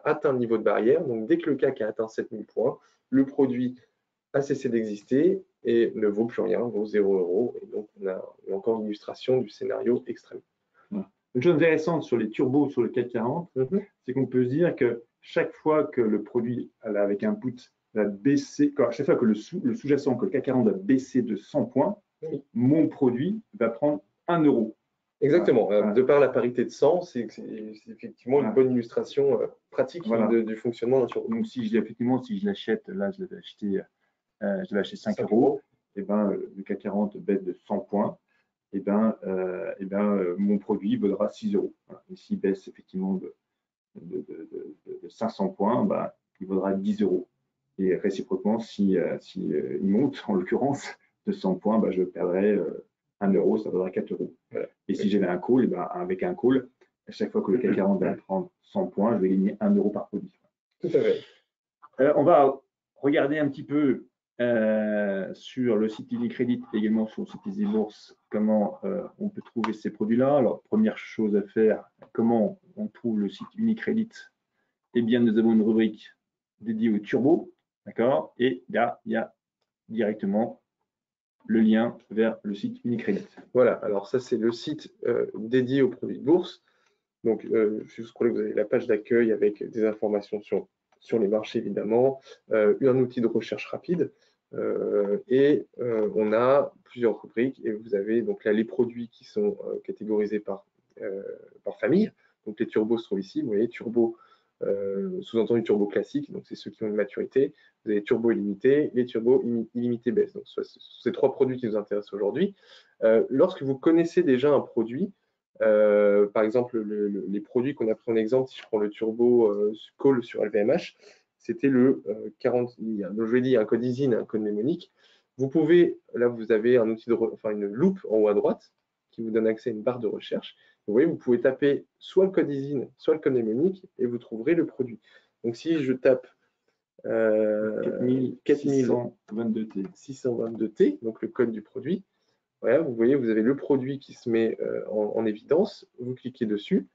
atteint le niveau de barrière, donc dès que le CAC a atteint 7000 points, le produit a cessé d'exister et ne vaut plus rien, vaut 0 €. Et donc on a encore une illustration du scénario extrême. Une chose intéressante sur les turbos sur le CAC 40, c'est qu'on peut se dire que chaque fois que le produit avec un put va baisser, chaque fois que le sous-jacent, que le CAC 40 va baisser de 100 points, mon produit va prendre 1 €. Exactement. Voilà. De par la parité de 100, c'est effectivement une bonne illustration pratique du fonctionnement d'un turbo. Donc si je l'achète, là je l'avais acheté 5 €, et ben le CAC 40 baisse de 100 points. Mon produit vaudra 6 €. Voilà. Et s'il baisse effectivement de 500 points, il vaudra 10 €. Et réciproquement, il monte, en l'occurrence, de 100 points, je perdrai 1 €, ça vaudra 4 €. Voilà. Et si j'avais un call, avec un call, à chaque fois que le CAC 40 va prendre 100 points, je vais gagner 1 € par produit. Tout à fait. On va regarder un petit peu sur le site Unicredit, également sur le site EasyBourse, comment on peut trouver ces produits-là. Alors, première chose à faire, comment on trouve le site Unicredit? Eh bien, nous avons une rubrique dédiée au turbo, d'accord? Et là, il y a directement le lien vers le site Unicredit. Voilà, alors ça, c'est le site dédié aux produits de bourse. Donc, je vous scrollez, vous avez la page d'accueil avec des informations sur les marchés, évidemment, un outil de recherche rapide. On a plusieurs rubriques et vous avez donc là les produits qui sont catégorisés par famille. Donc les turbos se trouvent ici, vous voyez, turbo, sous-entendu turbo classique, donc c'est ceux qui ont une maturité. Vous avez turbo illimité, les turbos illimité baisse. Donc ce sont ces 3 produits qui nous intéressent aujourd'hui. Lorsque vous connaissez déjà un produit, par exemple les produits qu'on a pris en exemple, si je prends le turbo call sur LVMH, c'était le 40, je l'ai dit, un code ISIN, un code mnémonique. Vous pouvez, là vous avez un outil une loupe en haut à droite qui vous donne accès à une barre de recherche. Vous voyez, vous pouvez taper soit le code ISIN, soit le code mnémonique et vous trouverez le produit. Donc si je tape 4622T, donc le code du produit, voilà, vous voyez, vous avez le produit qui se met en évidence, vous cliquez dessus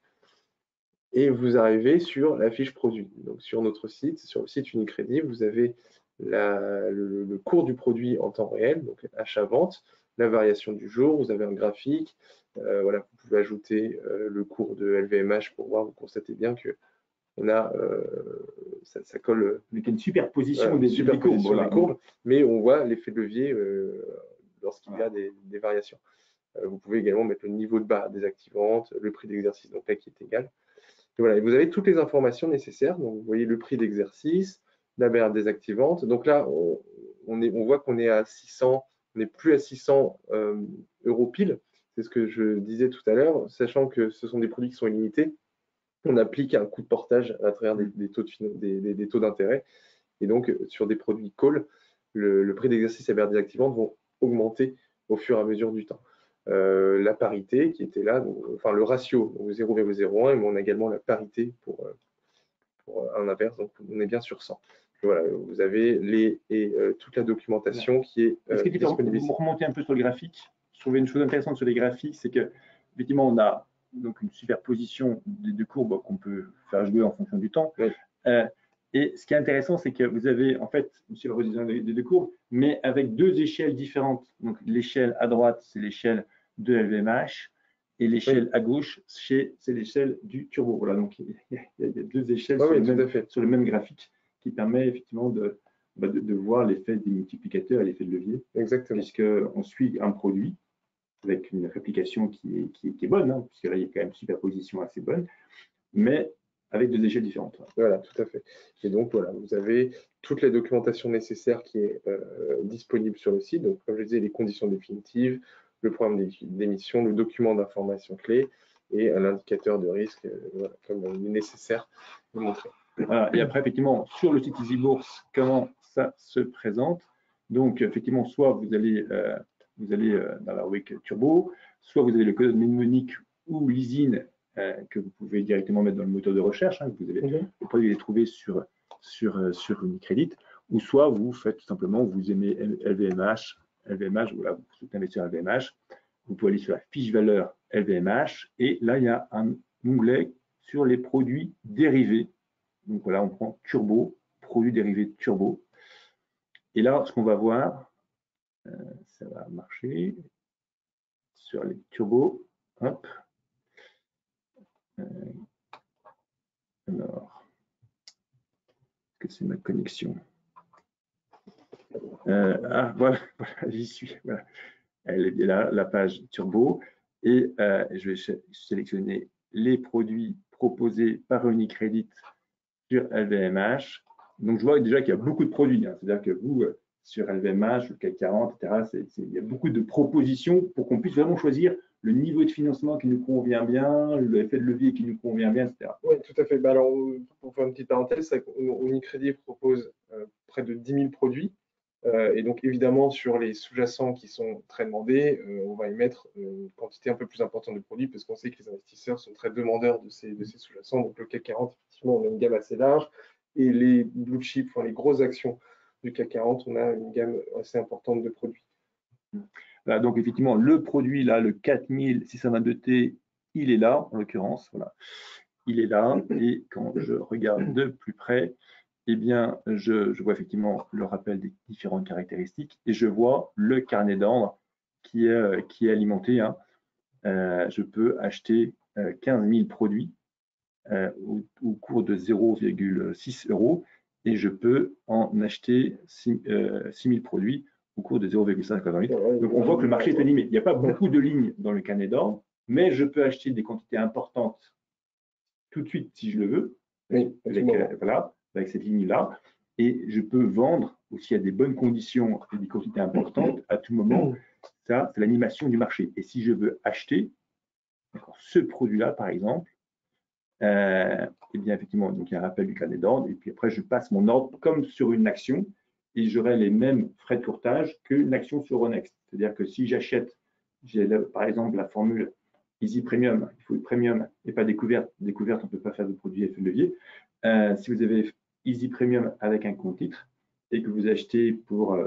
et vous arrivez sur la fiche produit. Donc sur notre site, sur le site Unicredit, vous avez le cours du produit en temps réel, donc achat-vente, la variation du jour, vous avez un graphique, voilà, vous pouvez ajouter le cours de LVMH pour voir, vous constatez bien que on a, ça colle. Avec une superposition des courbes, mais on voit l'effet de levier lorsqu'il y a des variations. Vous pouvez également mettre le niveau de barre désactivante, le prix d'exercice, donc là qui est égal. Et voilà, et vous avez toutes les informations nécessaires. Donc vous voyez le prix d'exercice, la barre désactivante. Donc là, on voit qu'on est à 600, on n'est plus à 600 € pile. C'est ce que je disais tout à l'heure, sachant que ce sont des produits qui sont illimités. On applique un coût de portage à travers des taux d'intérêt. Et donc, sur des produits call, le prix d'exercice et barre désactivante vont augmenter au fur et à mesure du temps. La parité qui était là, donc, enfin le ratio, 0,01, mais on a également la parité pour un inverse, donc on est bien sur 100. Voilà, vous avez toute la documentation qui est disponible. Vous remontez un peu sur le graphique. Je trouvais une chose intéressante sur les graphiques, c'est que effectivement on a donc une superposition des deux courbes qu'on peut faire jouer en fonction du temps. Oui. Et ce qui est intéressant, c'est que vous avez en fait une superposition des deux courbes, mais avec deux échelles différentes. Donc l'échelle à droite, c'est l'échelle de LVMH, et l'échelle à gauche, c'est l'échelle du turbo. Voilà, donc il y a deux échelles sur le même graphique qui permet effectivement de voir l'effet des multiplicateurs et l'effet de levier. Exactement. Puisqu'on suit un produit avec une réplication qui est bonne, hein, puisque là, il y a quand même une superposition assez bonne, mais avec deux échelles différentes. Voilà, tout à fait. Et donc, voilà, vous avez toute la documentation nécessaire qui est disponible sur le site. Donc, comme je disais, les conditions définitives, le programme d'émission, le document d'information clé et l'indicateur de risque, voilà, comme il est nécessaire de montrer. Voilà. Et après, effectivement, sur le site EasyBourse, comment ça se présente? Donc, effectivement, soit vous allez dans la rubrique Turbo, soit vous avez le code mnémonique ou l'ISIN que vous pouvez directement mettre dans le moteur de recherche. Hein, vous allez le produit les trouver sur Unicredit, ou soit vous faites tout simplement, vous aimez LVMH, voilà, vous souhaitez investir LVMH, vous pouvez aller sur la fiche valeur LVMH, et là, il y a un onglet sur les produits dérivés. Donc voilà, on prend Turbo, produits dérivés Turbo. Et là, ce qu'on va voir, ça va marcher sur les turbos. Hop. Alors, est-ce que c'est ma connexion? Voilà, j'y suis. Voilà. Elle est là, la page Turbo. Et je vais sélectionner les produits proposés par Unicredit sur LVMH. Donc, je vois déjà qu'il y a beaucoup de produits. Hein. C'est-à-dire que vous, sur LVMH, le CAC 40, etc., il y a beaucoup de propositions pour qu'on puisse vraiment choisir le niveau de financement qui nous convient bien, l'effet de levier qui nous convient bien, etc. Oui, tout à fait. Bah alors, pour faire une petite parenthèse, Unicredit propose près de 10 000 produits. Et donc, évidemment, sur les sous-jacents qui sont très demandés, on va y mettre une quantité un peu plus importante de produits parce qu'on sait que les investisseurs sont très demandeurs de ces sous-jacents. Donc, le CAC 40, effectivement, on a une gamme assez large. Et les blue chips, enfin, les grosses actions du CAC 40, on a une gamme assez importante de produits. Voilà, donc, effectivement, le produit, là, le 4622T, il est là, en l'occurrence. Voilà. Il est là. Et quand je regarde de plus près, eh bien, je vois effectivement le rappel des différentes caractéristiques et je vois le carnet d'ordre qui est alimenté. Hein. Je peux acheter 15 000 produits au cours de 0,6 € et je peux en acheter 6 000 produits au cours de 0,5 €. Donc, on voit que le marché est animé. Il n'y a pas beaucoup de lignes dans le carnet d'ordre, mais je peux acheter des quantités importantes tout de suite si je le veux, avec cette ligne-là. Et je peux vendre aussi à des bonnes conditions et des quantités importantes à tout moment. Ça, c'est l'animation du marché. Et si je veux acheter ce produit-là, par exemple, eh bien, effectivement, donc il y a un rappel du carnet d'ordre. Et puis après, je passe mon ordre comme sur une action et j'aurai les mêmes frais de courtage qu'une action sur Euronext. C'est-à-dire que si j'achète, j'ai par exemple la formule Easy Premium, il faut le premium et pas découverte. Découverte, on ne peut pas faire de produit effet de levier. Si vous avez Easy Premium avec un compte titre et que vous achetez pour,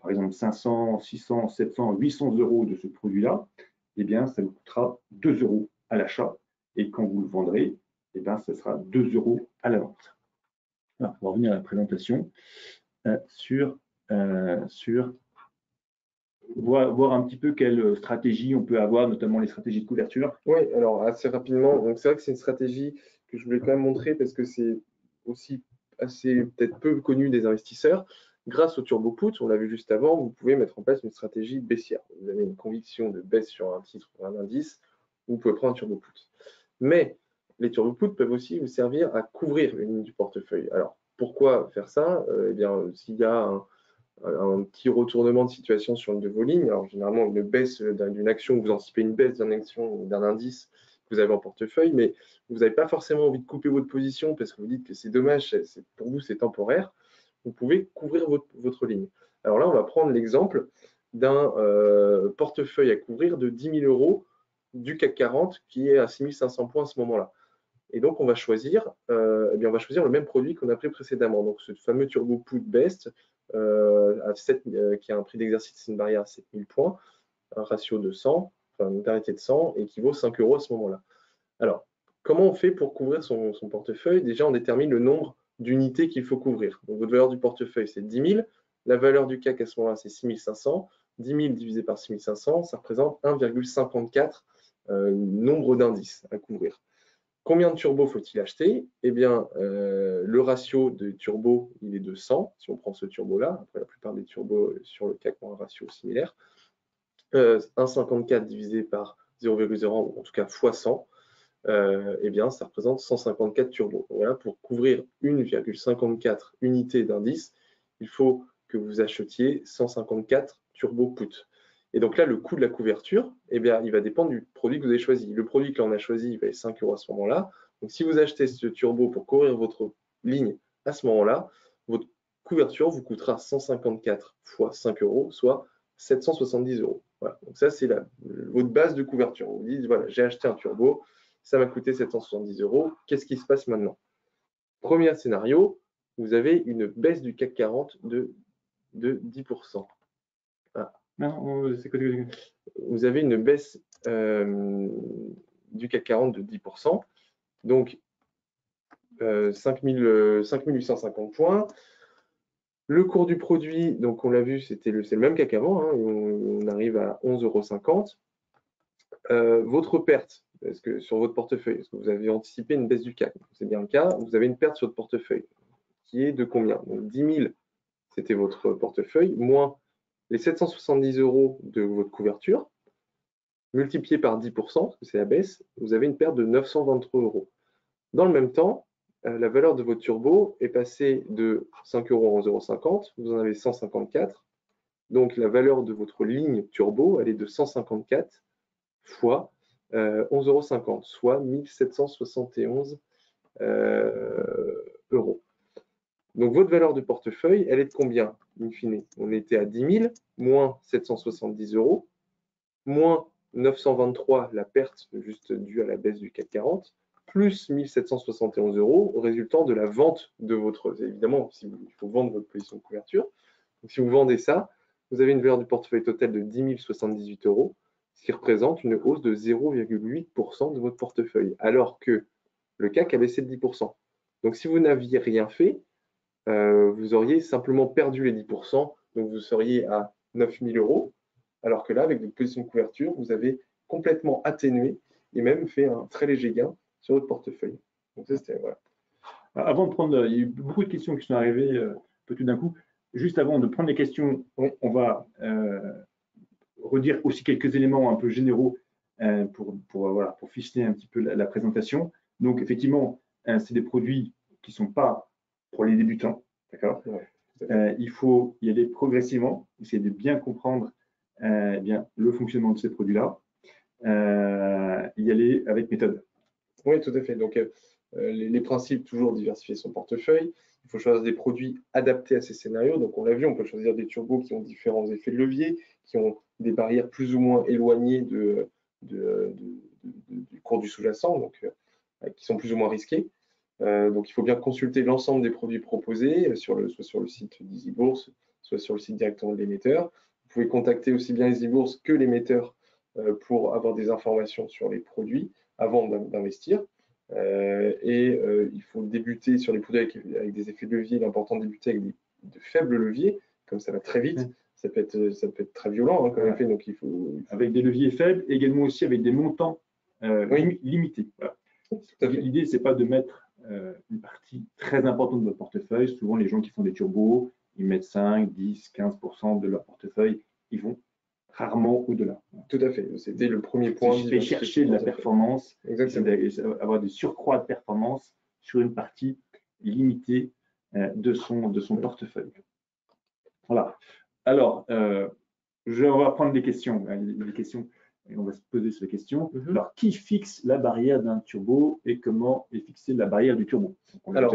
par exemple, 500, 600, 700, 800 € de ce produit-là, eh bien, ça vous coûtera 2 € à l'achat. Et quand vous le vendrez, eh bien, ça sera 2 € à la vente. Alors, on va revenir à la présentation sur voir un petit peu quelle stratégie on peut avoir, notamment les stratégies de couverture. Oui, alors assez rapidement. Donc c'est vrai que c'est une stratégie que je voulais quand même montrer parce que c'est aussi assez peut-être peu connu des investisseurs. Grâce au turbo put, on l'a vu juste avant, vous pouvez mettre en place une stratégie baissière. Vous avez une conviction de baisse sur un titre ou un indice, vous pouvez prendre un turbo put. Mais les turbo put peuvent aussi vous servir à couvrir une ligne du portefeuille. Alors pourquoi faire ça? Eh bien, s'il y a un petit retournement de situation sur une de vos lignes. Alors, généralement, une baisse d'une action, vous anticipez une baisse d'une action ou d'un indice que vous avez en portefeuille, mais vous n'avez pas forcément envie de couper votre position parce que vous dites que c'est dommage, pour vous, c'est temporaire. Vous pouvez couvrir votre ligne. Alors là, on va prendre l'exemple d'un portefeuille à couvrir de 10 000 € du CAC 40 qui est à 6 500 points à ce moment-là. Et donc, on va choisir eh bien, on va choisir le même produit qu'on a pris précédemment. Donc, ce fameux Turbo Put Best, qui a un prix d'exercice, c'est une barrière à 7000 points, un ratio de 100, enfin une parité de 100, et qui vaut 5 € à ce moment-là. Alors, comment on fait pour couvrir son portefeuille? Déjà, on détermine le nombre d'unités qu'il faut couvrir. Donc, votre valeur du portefeuille, c'est 10 000. La valeur du CAC à ce moment-là, c'est 6 500. 10 000 divisé par 6 500, ça représente 1,54 nombre d'indices à couvrir. Combien de turbos faut-il acheter? Eh bien, le ratio de turbo, il est de 100, si on prend ce turbo-là. Après, la plupart des turbos sur le CAC ont un ratio similaire. 1,54 divisé par 0,01, ou en tout cas fois 100, eh bien, ça représente 154 turbos. Voilà, pour couvrir 1,54 unités d'indice, il faut que vous achetiez 154 turbo put. Et donc là, le coût de la couverture, eh bien, il va dépendre du produit que vous avez choisi. Le produit que l'on a choisi, il va être 5 € à ce moment-là. Donc si vous achetez ce turbo pour couvrir votre ligne à ce moment-là, votre couverture vous coûtera 154 fois 5 €, soit 770 €. Voilà. Donc ça, c'est votre base de couverture. Vous dites, voilà, j'ai acheté un turbo, ça m'a coûté 770 €. Qu'est-ce qui se passe maintenant? Premier scénario, vous avez une baisse du CAC 40 de 10%. Ah. Non, c'est quoi? Vous avez une baisse du CAC 40 de 10%. Donc, 5850 points. Le cours du produit, donc on l'a vu, c'est le même CAC avant, hein, on arrive à 11,50 €. Votre perte, est-ce que sur votre portefeuille, est-ce que vous avez anticipé une baisse du CAC? C'est bien le cas, vous avez une perte sur votre portefeuille qui est de combien? Donc 10 000, c'était votre portefeuille, moins les 770 € de votre couverture, multiplié par 10%, parce que c'est la baisse, vous avez une perte de 923 €. Dans le même temps, la valeur de votre turbo est passée de 5 € à 11,50 €, vous en avez 154. Donc la valeur de votre ligne turbo, elle est de 154 fois 11,50 €, soit 1771 €. Donc votre valeur de portefeuille, elle est de combien, in fine? On était à 10 000, moins 770 €, moins 923, la perte juste due à la baisse du CAC 40, plus 1771 € résultant de la vente de votre... Évidemment, il faut vendre votre position de couverture. Donc, si vous vendez ça, vous avez une valeur du portefeuille total de 10 078 €, ce qui représente une hausse de 0,8% de votre portefeuille, alors que le CAC a baissé de 10%. Donc, si vous n'aviez rien fait, vous auriez simplement perdu les 10%, donc vous seriez à 9 000 €, alors que là, avec votre position de couverture, vous avez complètement atténué et même fait un très léger gain sur votre portefeuille. Donc ça, c'était, voilà. Avant de prendre, il y a eu beaucoup de questions qui sont arrivées peu tout d'un coup. Juste avant de prendre les questions, oui, on va redire aussi quelques éléments un peu généraux pour ficeler un petit peu la présentation. Donc, effectivement, c'est des produits qui ne sont pas pour les débutants, d'accord? Ouais, il faut y aller progressivement, essayer de bien comprendre bien le fonctionnement de ces produits-là, y aller avec méthode. Oui, tout à fait. Donc, les principes, toujours diversifier son portefeuille. Il faut choisir des produits adaptés à ces scénarios. Donc, on l'a vu, on peut choisir des turbos qui ont différents effets de levier, qui ont des barrières plus ou moins éloignées du cours du sous-jacent, donc qui sont plus ou moins risqués. Donc, il faut bien consulter l'ensemble des produits proposés, soit sur le site d'EasyBourse, soit sur le site directement de l'émetteur. Vous pouvez contacter aussi bien EasyBourse que l'émetteur pour avoir des informations sur les produits avant d'investir. Il faut débuter sur les produits avec des effets de levier. Il est important de débuter avec de faibles leviers, comme ça va très vite. Ça peut être très violent comme effet. Donc avec des leviers faibles, également aussi avec des montants limités. Voilà. L'idée, c'est pas de mettre une partie très importante de votre portefeuille. Souvent, les gens qui font des turbos, ils mettent 5, 10, 15% de leur portefeuille. Ils vont rarement au-delà. Tout à fait. C'était le premier point. C'est chercher de la performance, avoir des surcroîts de performance sur une partie limitée de son portefeuille. Voilà. Alors, on va prendre des questions. Et on va se poser ces questions. Alors, qui fixe la barrière d'un turbo et comment est fixée la barrière du turbo? Alors,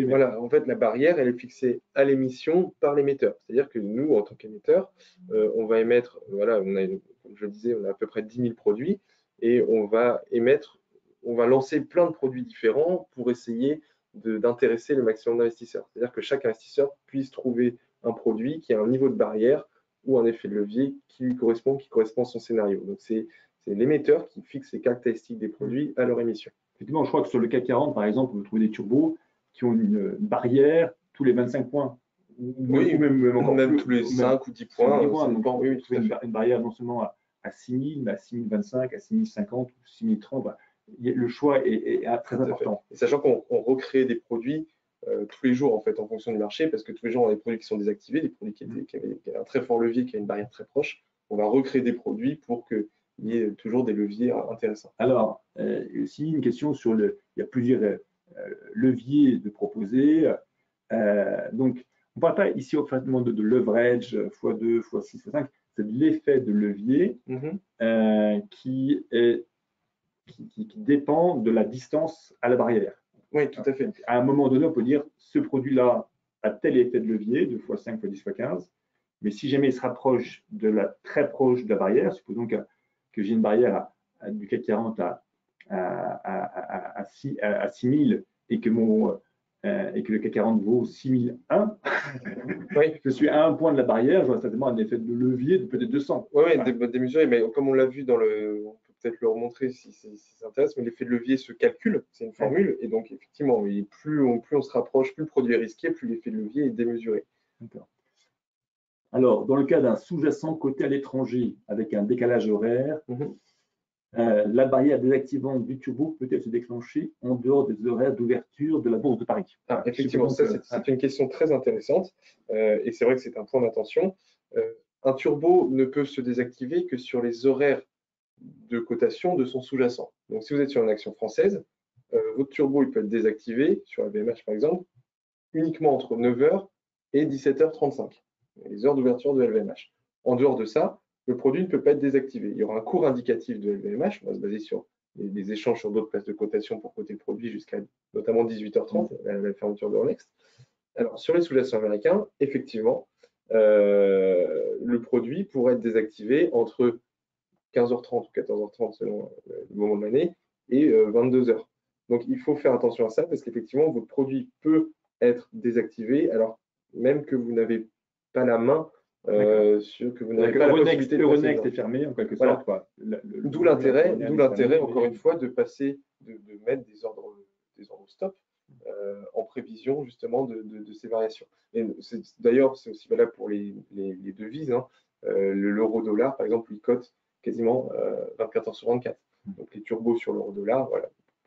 voilà, en fait, la barrière, elle est fixée à l'émission par l'émetteur. C'est-à-dire que nous, en tant qu'émetteur, on va émettre, voilà, comme je le disais, on a à peu près 10 000 produits et on va lancer plein de produits différents pour essayer d'intéresser le maximum d'investisseurs. C'est-à-dire que chaque investisseur puisse trouver un produit qui a un niveau de barrière ou un effet de levier qui lui correspond, à son scénario. Donc, c'est l'émetteur qui fixe les caractéristiques des produits à leur émission. Effectivement, je crois que sur le CAC 40, par exemple, vous trouvez des turbos qui ont une barrière tous les 25 points. Oui, même tous les 5 ou 10 points. Donc, oui, vous trouvez une barrière non seulement à 6000, mais à 6025, à 6050 ou 6030. Le choix est très important. Et sachant qu'on recrée des produits tous les jours en fait en fonction du marché, parce que tous les jours on a des produits qui sont désactivés, des produits qui avaient un très fort levier, qui a une barrière très proche. On va recréer des produits pour qu'il y ait toujours des leviers intéressants. Alors, aussi une question sur il y a plusieurs leviers de proposer. Donc, on ne parle pas ici au fait de leverage x2, x6, x5, c'est de l'effet de levier qui dépend de la distance à la barrière. Oui, tout à fait. À un moment donné, on peut dire ce produit-là a tel effet de levier, 2 x 5 x 10 x 15, mais si jamais il se rapproche très proche de la barrière, supposons que j'ai une barrière du CAC 40 à 6000 et que le CAC 40 vaut 6001, oui. Je suis à un point de la barrière, j'aurai certainement un effet de levier de peut-être 200. Oui, démesuré, mais comme on l'a vu on peut peut-être le remontrer si ça intéresse, mais l'effet de levier se calcule, c'est une formule, et donc effectivement, plus on se rapproche, plus le produit est risqué, plus l'effet de levier est démesuré. D'accord. Alors, dans le cas d'un sous-jacent coté à l'étranger avec un décalage horaire, la barrière désactivante du turbo peut-elle se déclencher en dehors des horaires d'ouverture de la Bourse de Paris? Effectivement, ça c'est une question très intéressante et c'est vrai que c'est un point d'attention. Un turbo ne peut se désactiver que sur les horaires de cotation de son sous-jacent. Donc si vous êtes sur une action française, votre turbo il peut être désactivé sur la LVMH par exemple uniquement entre 9h et 17h35, les heures d'ouverture de LVMH. En dehors de ça, le produit ne peut pas être désactivé. Il y aura un cours indicatif de LVMH, on va se baser sur des échanges sur d'autres places de cotation pour coter le produit jusqu'à notamment 18h30, la fermeture de Euronext. Alors, sur les sous-jacents américains, effectivement, le produit pourrait être désactivé entre 15h30 ou 14h30 selon le moment de l'année et 22h. Donc, il faut faire attention à ça parce qu'effectivement, votre produit peut être désactivé alors même que vous n'avez pas la main que vous n'avez pas la possibilité de Euronext est fermé en quelque sorte. D'où l'intérêt, encore une fois, de mettre des ordres stop en prévision justement de ces variations. D'ailleurs, c'est aussi valable pour les devises. L'euro-dollar, par exemple, il cote quasiment 24 heures sur 24. Donc les turbos sur l'euro-dollar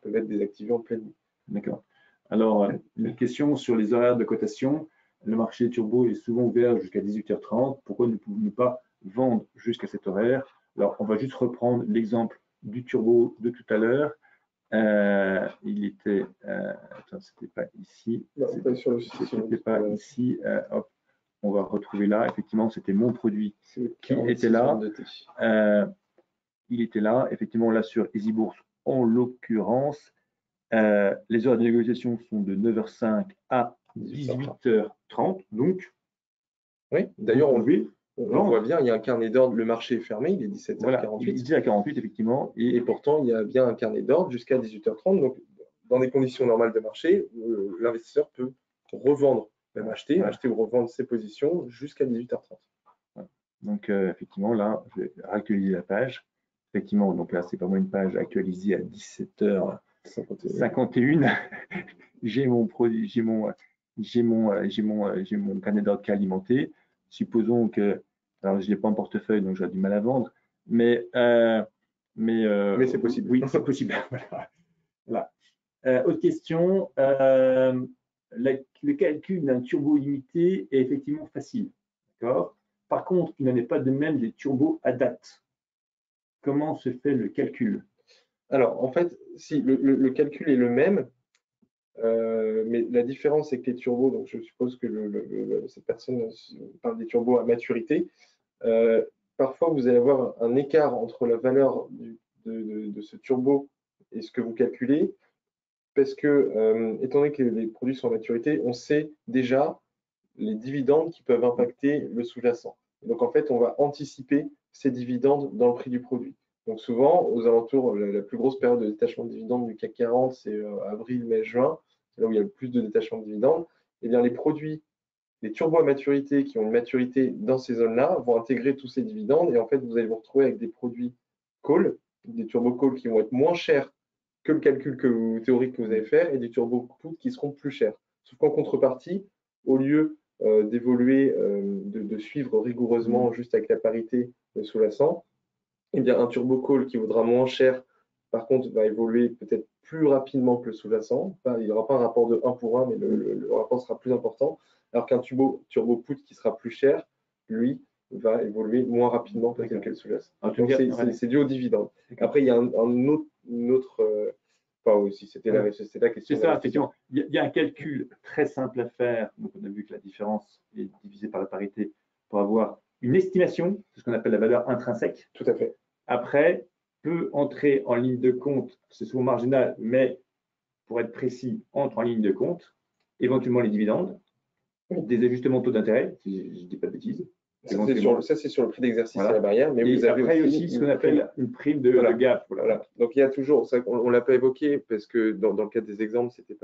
peuvent être désactivés en pleine nuit. D'accord. Alors, une question sur les horaires de cotation. Le marché turbo est souvent ouvert jusqu'à 18h30. Pourquoi ne pouvons-nous pas vendre jusqu'à cet horaire? Alors, on va juste reprendre l'exemple du turbo de tout à l'heure. Il était, attends, c'était pas ici. C'était pas ici. Hop, on va retrouver là. Effectivement, c'était mon produit qui était là. Il était là. Effectivement, là sur EasyBourse, en l'occurrence, les heures de négociation sont de 9h05 à 18h30. Donc, oui, d'ailleurs, on voit bien, il y a un carnet d'ordre, le marché est fermé, il est 17h48. Voilà, il est 17h48, effectivement. Et pourtant, il y a bien un carnet d'ordre jusqu'à 18h30. Donc, dans des conditions normales de marché, l'investisseur peut revendre, même acheter ou revendre ses positions jusqu'à 18h30. Voilà. Donc, effectivement, là, je vais réactualiser la page. Effectivement, donc là, c'est pas moi une page actualisée à 17h51. J'ai mon produit, j'ai mon carnet d'ordre qui est alimenté. Supposons que, alors je l'ai pas en portefeuille, donc j'ai du mal à vendre, mais c'est possible. Oui, c'est possible. Voilà. Autre question. Le calcul d'un turbo limité est effectivement facile. D'accord. Par contre, il n'en est pas de même des turbos à date. Comment se fait le calcul? Alors, en fait, si le calcul est le même, mais la différence, c'est que les turbos, donc je suppose que cette personne parle des turbos à maturité, parfois vous allez avoir un écart entre la valeur de ce turbo et ce que vous calculez, parce que, étant donné que les produits sont à maturité, on sait déjà les dividendes qui peuvent impacter le sous-jacent. Donc en fait, on va anticiper ces dividendes dans le prix du produit. Donc souvent, aux alentours, la plus grosse période de détachement de dividendes du CAC 40, c'est avril, mai, juin. c'est là où il y a le plus de détachement de dividendes, eh bien les produits, les turbos à maturité qui ont une maturité dans ces zones-là vont intégrer tous ces dividendes et en fait, vous allez vous retrouver avec des produits call, des turbo call qui vont être moins chers que le calcul théorique que vous allez faire et des turbo put qui seront plus chers. Sauf qu'en contrepartie, au lieu d'évoluer, de suivre rigoureusement juste avec la parité sous-jacent, eh bien un turbo call qui vaudra moins cher, par contre, va évoluer peut-être plus rapidement que le sous-jacent. Enfin, il n'y aura pas un rapport de 1 pour 1, mais le rapport sera plus important. Alors qu'un turbo put qui sera plus cher, lui, va évoluer moins rapidement que le sous-jacent. Donc, c'est dû au dividende. Après, il y a une autre enfin, aussi, c'était la question. C'est ça, effectivement. Il y a un calcul très simple à faire. Donc, on a vu que la différence est divisée par la parité pour avoir une estimation, c'est ce qu'on appelle la valeur intrinsèque. Tout à fait. Après, peut entrer en ligne de compte, c'est souvent marginal, mais pour être précis, entre en ligne de compte, éventuellement les dividendes, des ajustements de taux d'intérêt, si je ne dis pas de bêtises. Ça, c'est sur le prix d'exercice à la barrière. Mais vous avez après aussi ce qu'on appelle une prime de gap. Voilà. Donc, il y a toujours, on ne l'a pas évoqué parce que dans le cadre des exemples, ce n'était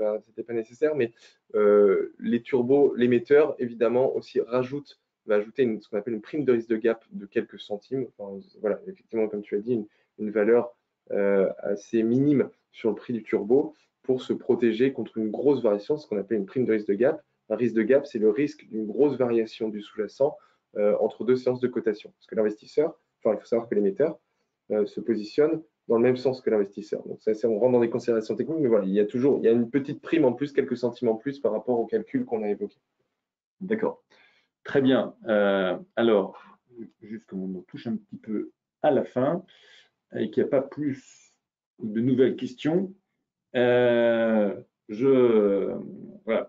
pas nécessaire, mais les turbos, l'émetteur, évidemment, aussi va ajouter ce qu'on appelle une prime de risque de gap de quelques centimes. Enfin, voilà, effectivement, comme tu as dit, une valeur assez minime sur le prix du turbo pour se protéger contre une grosse variation, ce qu'on appelle une prime de risque de gap. Un risque de gap, c'est le risque d'une grosse variation du sous-jacent entre deux séances de cotation. Parce que l'investisseur, il faut savoir que l'émetteur se positionne dans le même sens que l'investisseur. Donc, on rentre dans des considérations techniques, mais voilà, il y a une petite prime en plus, quelques centimes en plus par rapport au calcul qu'on a évoqué. D'accord. Très bien. Alors, juste comme on touche un petit peu à la fin et qu'il n'y a pas plus de nouvelles questions, voilà,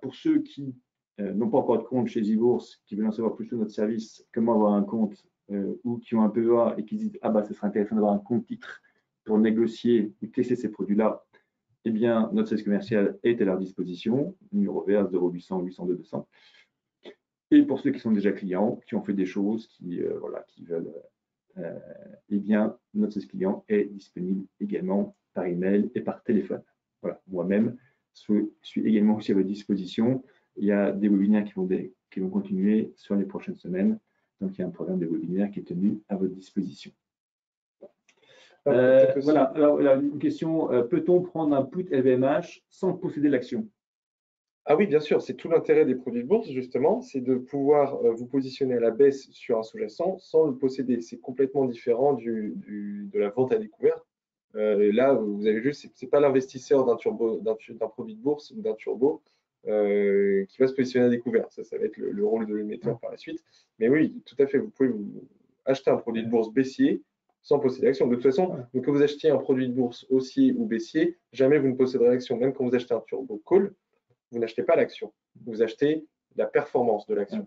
pour ceux qui n'ont pas encore de compte chez eBourse, qui veulent en savoir plus sur notre service, comment avoir un compte, ou qui ont un PEA et qui disent ah bah ce serait intéressant d'avoir un compte titre pour négocier ou tester ces produits-là, eh bien notre service commercial est à leur disposition, numéro vert 0800 802 200. Et pour ceux qui sont déjà clients, qui ont fait des choses, qui veulent, eh bien notre service client est disponible également par email et par téléphone. Voilà, moi-même suis également aussi à votre disposition. Il y a des webinaires qui vont continuer sur les prochaines semaines. Donc, il y a un programme de webinaire qui est tenu à votre disposition. Voilà, alors une question, peut-on prendre un put LVMH sans posséder l'action? Ah oui, bien sûr, c'est tout l'intérêt des produits de bourse, justement, c'est de pouvoir vous positionner à la baisse sur un sous-jacent sans le posséder. C'est complètement différent de la vente à découvert. Là, vous avez vu, c'est pas l'investisseur d'un produit de bourse ou d'un turbo qui va se positionner à découvert. Ça va être le rôle de l'émetteur par la suite. Mais oui, tout à fait, vous pouvez acheter un produit de bourse baissier sans posséder l'action. De toute façon, que vous achetiez un produit de bourse haussier ou baissier, jamais vous ne posséderez l'action. Même quand vous achetez un turbo call, vous n'achetez pas l'action. Vous achetez la performance de l'action.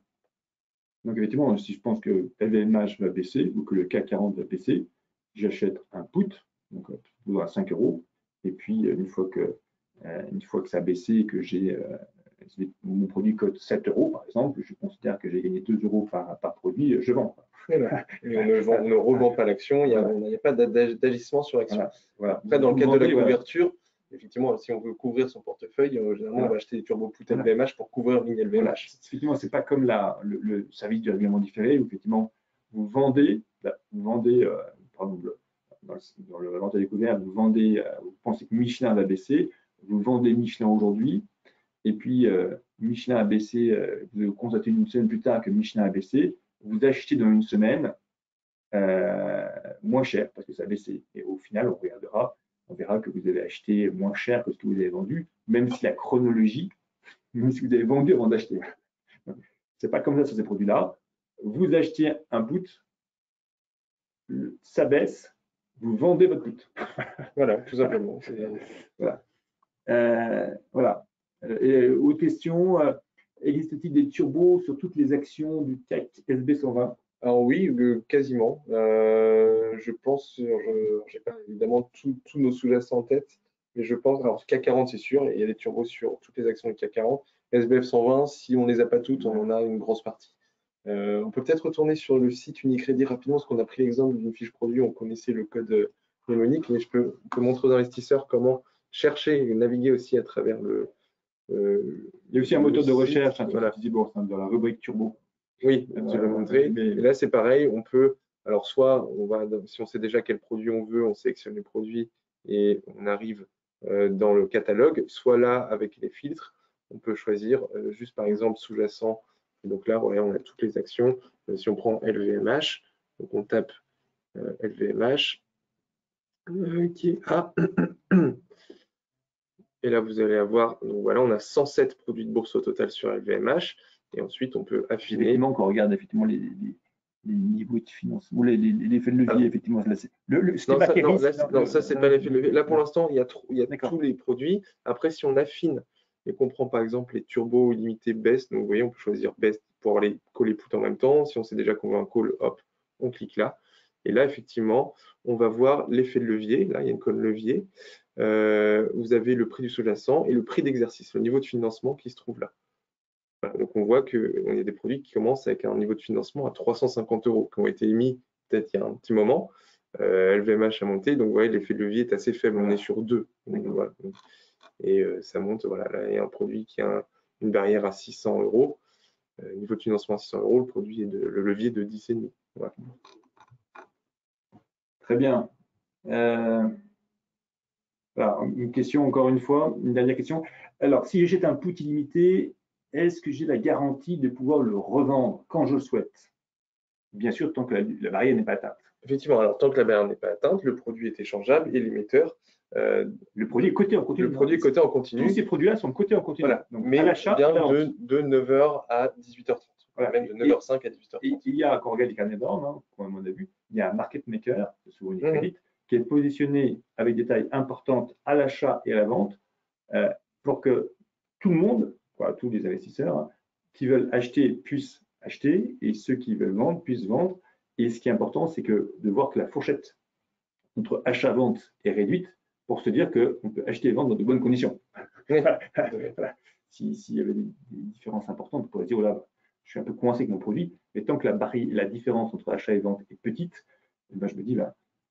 Donc, effectivement, si je pense que LVMH va baisser ou que le CAC 40 va baisser, j'achète un put, donc à 5 €. Et puis, une fois que ça a baissé et que mon produit cote 7 € par exemple, je considère que j'ai gagné 2 € par produit, je vends. Voilà. Et on ne revend pas l'action, il n'y a pas d'agissement sur l'action. Voilà. Après, dans le cadre de la couverture, effectivement, si on veut couvrir son portefeuille, généralement, on va acheter des turbo put LVMH pour couvrir une ligne LVMH. Effectivement, ce n'est pas comme le service du règlement différé où effectivement, vous vendez par exemple, dans le vente à découvert, vous pensez que Michelin va baisser, vous vendez Michelin aujourd'hui, et puis Michelin a baissé, vous constatez une semaine plus tard que Michelin a baissé, vous achetez dans une semaine moins cher parce que ça a baissé. Et au final, on verra que vous avez acheté moins cher que ce que vous avez vendu, même si la chronologie, même si vous avez vendu avant d'acheter. C'est pas comme ça sur ces produits-là. Vous achetez un put, ça baisse, vous vendez votre put. Voilà, tout simplement. Voilà. Et autre question, existe-t-il des turbos sur toutes les actions du CAC SB 120? Alors oui, quasiment. Je pense, je n'ai pas évidemment tous nos sous-jacents en tête, mais je pense, alors CAC 40 c'est sûr, il y a des turbos sur toutes les actions du CAC 40. SBF 120, si on ne les a pas toutes, on en a une grosse partie. On peut peut-être retourner sur le site Unicredit rapidement, parce qu'on a pris l'exemple d'une fiche produit, on connaissait le code mnémonique, mais je peux montrer aux investisseurs comment chercher et naviguer aussi à travers Il y a aussi un moteur de recherche, voilà. dans la rubrique turbo. Oui, tu l'as montré. Et là, c'est pareil, on peut, alors soit, si on sait déjà quel produit on veut, on sélectionne les produits et on arrive dans le catalogue, soit là, avec les filtres, on peut choisir juste par exemple sous-jacent. Donc là, voilà, on a toutes les actions. Si on prend LVMH, donc on tape LVMH, qui est A. Et là, vous allez avoir, donc voilà, on a 107 produits de bourse au total sur LVMH. Et ensuite, on peut affiner. Effectivement, quand on regarde effectivement les niveaux de financement, l'effet de levier, effectivement. Non, ça, c'est pas l'effet de levier. Là, pour l'instant, il y a tous les produits. Après, si on affine et qu'on prend par exemple les turbo illimités best, donc vous voyez, on peut choisir best pour aller coller put en même temps. Si on sait déjà qu'on veut un call, hop, on clique là. Et là, effectivement, on va voir l'effet de levier. Là, il y a une colonne levier. Vous avez le prix du sous-jacent et le prix d'exercice, le niveau de financement qui se trouve là. Voilà, donc on voit qu'il y a des produits qui commencent avec un niveau de financement à 350 €, qui ont été émis peut-être il y a un petit moment. LVMH a monté, donc vous voyez, l'effet de levier est assez faible, on est sur 2. Donc, voilà. Et ça monte, voilà, là il y a un produit qui a une barrière à 600 €, niveau de financement à 600 €, le produit est le levier de 10,5. Voilà. Très bien. Voilà, une question encore une fois, une dernière question. Alors, si j'achète un put illimité, est-ce que j'ai la garantie de pouvoir le revendre quand je le souhaite? Bien sûr, tant que la barrière n'est pas atteinte. Effectivement, alors tant que la barrière n'est pas atteinte, le produit est échangeable et l'émetteur. Le produit est coté en continu. Le produit est coté en continu. Tous ces produits-là sont cotés en continu. Voilà. Donc, mais à l'achat, bien de 9h à 18h30. Voilà. Même de 9h05 à 18h30. Et il y a, quand on regarde les carnets d'ordre, comme on a vu, il y a un market maker, souvent une crédit, qui est positionné avec des tailles importantes à l'achat et à la vente pour que tout le monde, tous les investisseurs qui veulent acheter puissent acheter et ceux qui veulent vendre puissent vendre. Et ce qui est important, c'est de voir que la fourchette entre achat-vente est réduite pour se dire qu'on peut acheter et vendre dans de bonnes conditions. Voilà. S'il y avait des différences importantes, on pourrait dire, oh là, je suis un peu coincé avec mon produit, mais tant que la différence entre achat et vente est petite, je me dis,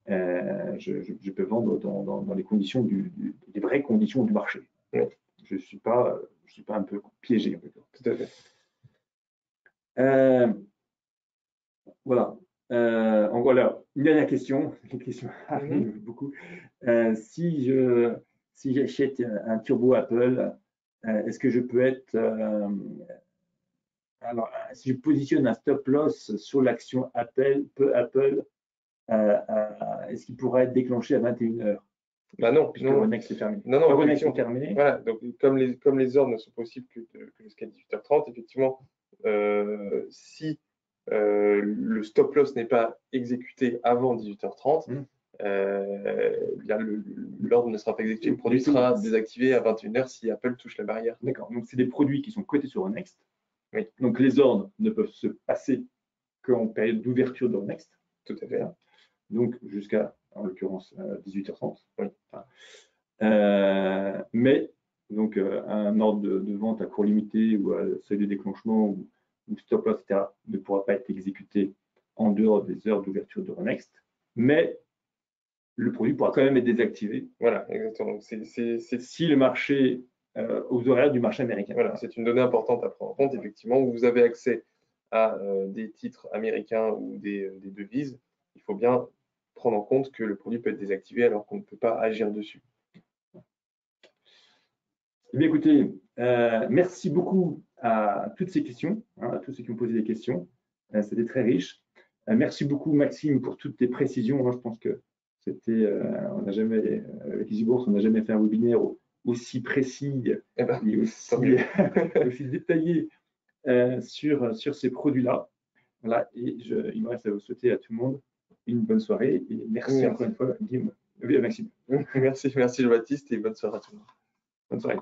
je peux vendre dans les conditions des vraies conditions du marché. Je ne suis pas un peu piégé. Tout à fait. Voilà. Voilà. Une dernière question. Les questions arrivent beaucoup. Si j'achète un turbo Apple, est-ce que je peux être alors, si je positionne un stop loss sur l'action Apple, est-ce qu'il pourrait être déclenché à 21h? Bah non, puisque Euronext est terminé. Non, Euronext est terminé. Voilà, donc comme les ordres ne sont possibles que jusqu'à 18h30, effectivement, si le stop loss n'est pas exécuté avant 18h30, l'ordre ne sera pas exécuté. Le produit sera désactivé à 21h si Apple touche la barrière. D'accord, donc c'est des produits qui sont cotés sur Euronext. Oui. Donc les ordres ne peuvent se passer qu'en période d'ouverture d'Euronext. Tout à fait. Donc jusqu'à, en l'occurrence, 18h30. Oui. Mais donc un ordre de vente à court limité ou à seuil de déclenchement ou stop loss, etc., ne pourra pas être exécuté en dehors des heures d'ouverture d'Euronext, mais le produit pourra quand même être désactivé. Voilà, exactement. Si le marché, aux horaires du marché américain. Voilà, c'est une donnée importante à prendre en compte. Effectivement, où vous avez accès à des titres américains ou des devises, il faut bien prendre en compte que le produit peut être désactivé alors qu'on ne peut pas agir dessus. Eh bien, écoutez, merci beaucoup à toutes ces questions, à tous ceux qui ont posé des questions. C'était très riche. Merci beaucoup, Maxime, pour toutes tes précisions. Moi, je pense que c'était, on n'a jamais, avec EasyBourse, on n'a jamais fait un webinaire aussi précis et aussi détaillé sur ces produits-là. Voilà, et il me reste à vous souhaiter à tout le monde une bonne soirée et merci. Encore une fois, Guillaume. Maxime. Merci Jean-Baptiste et bonne soirée à tout le monde. Bonne soirée.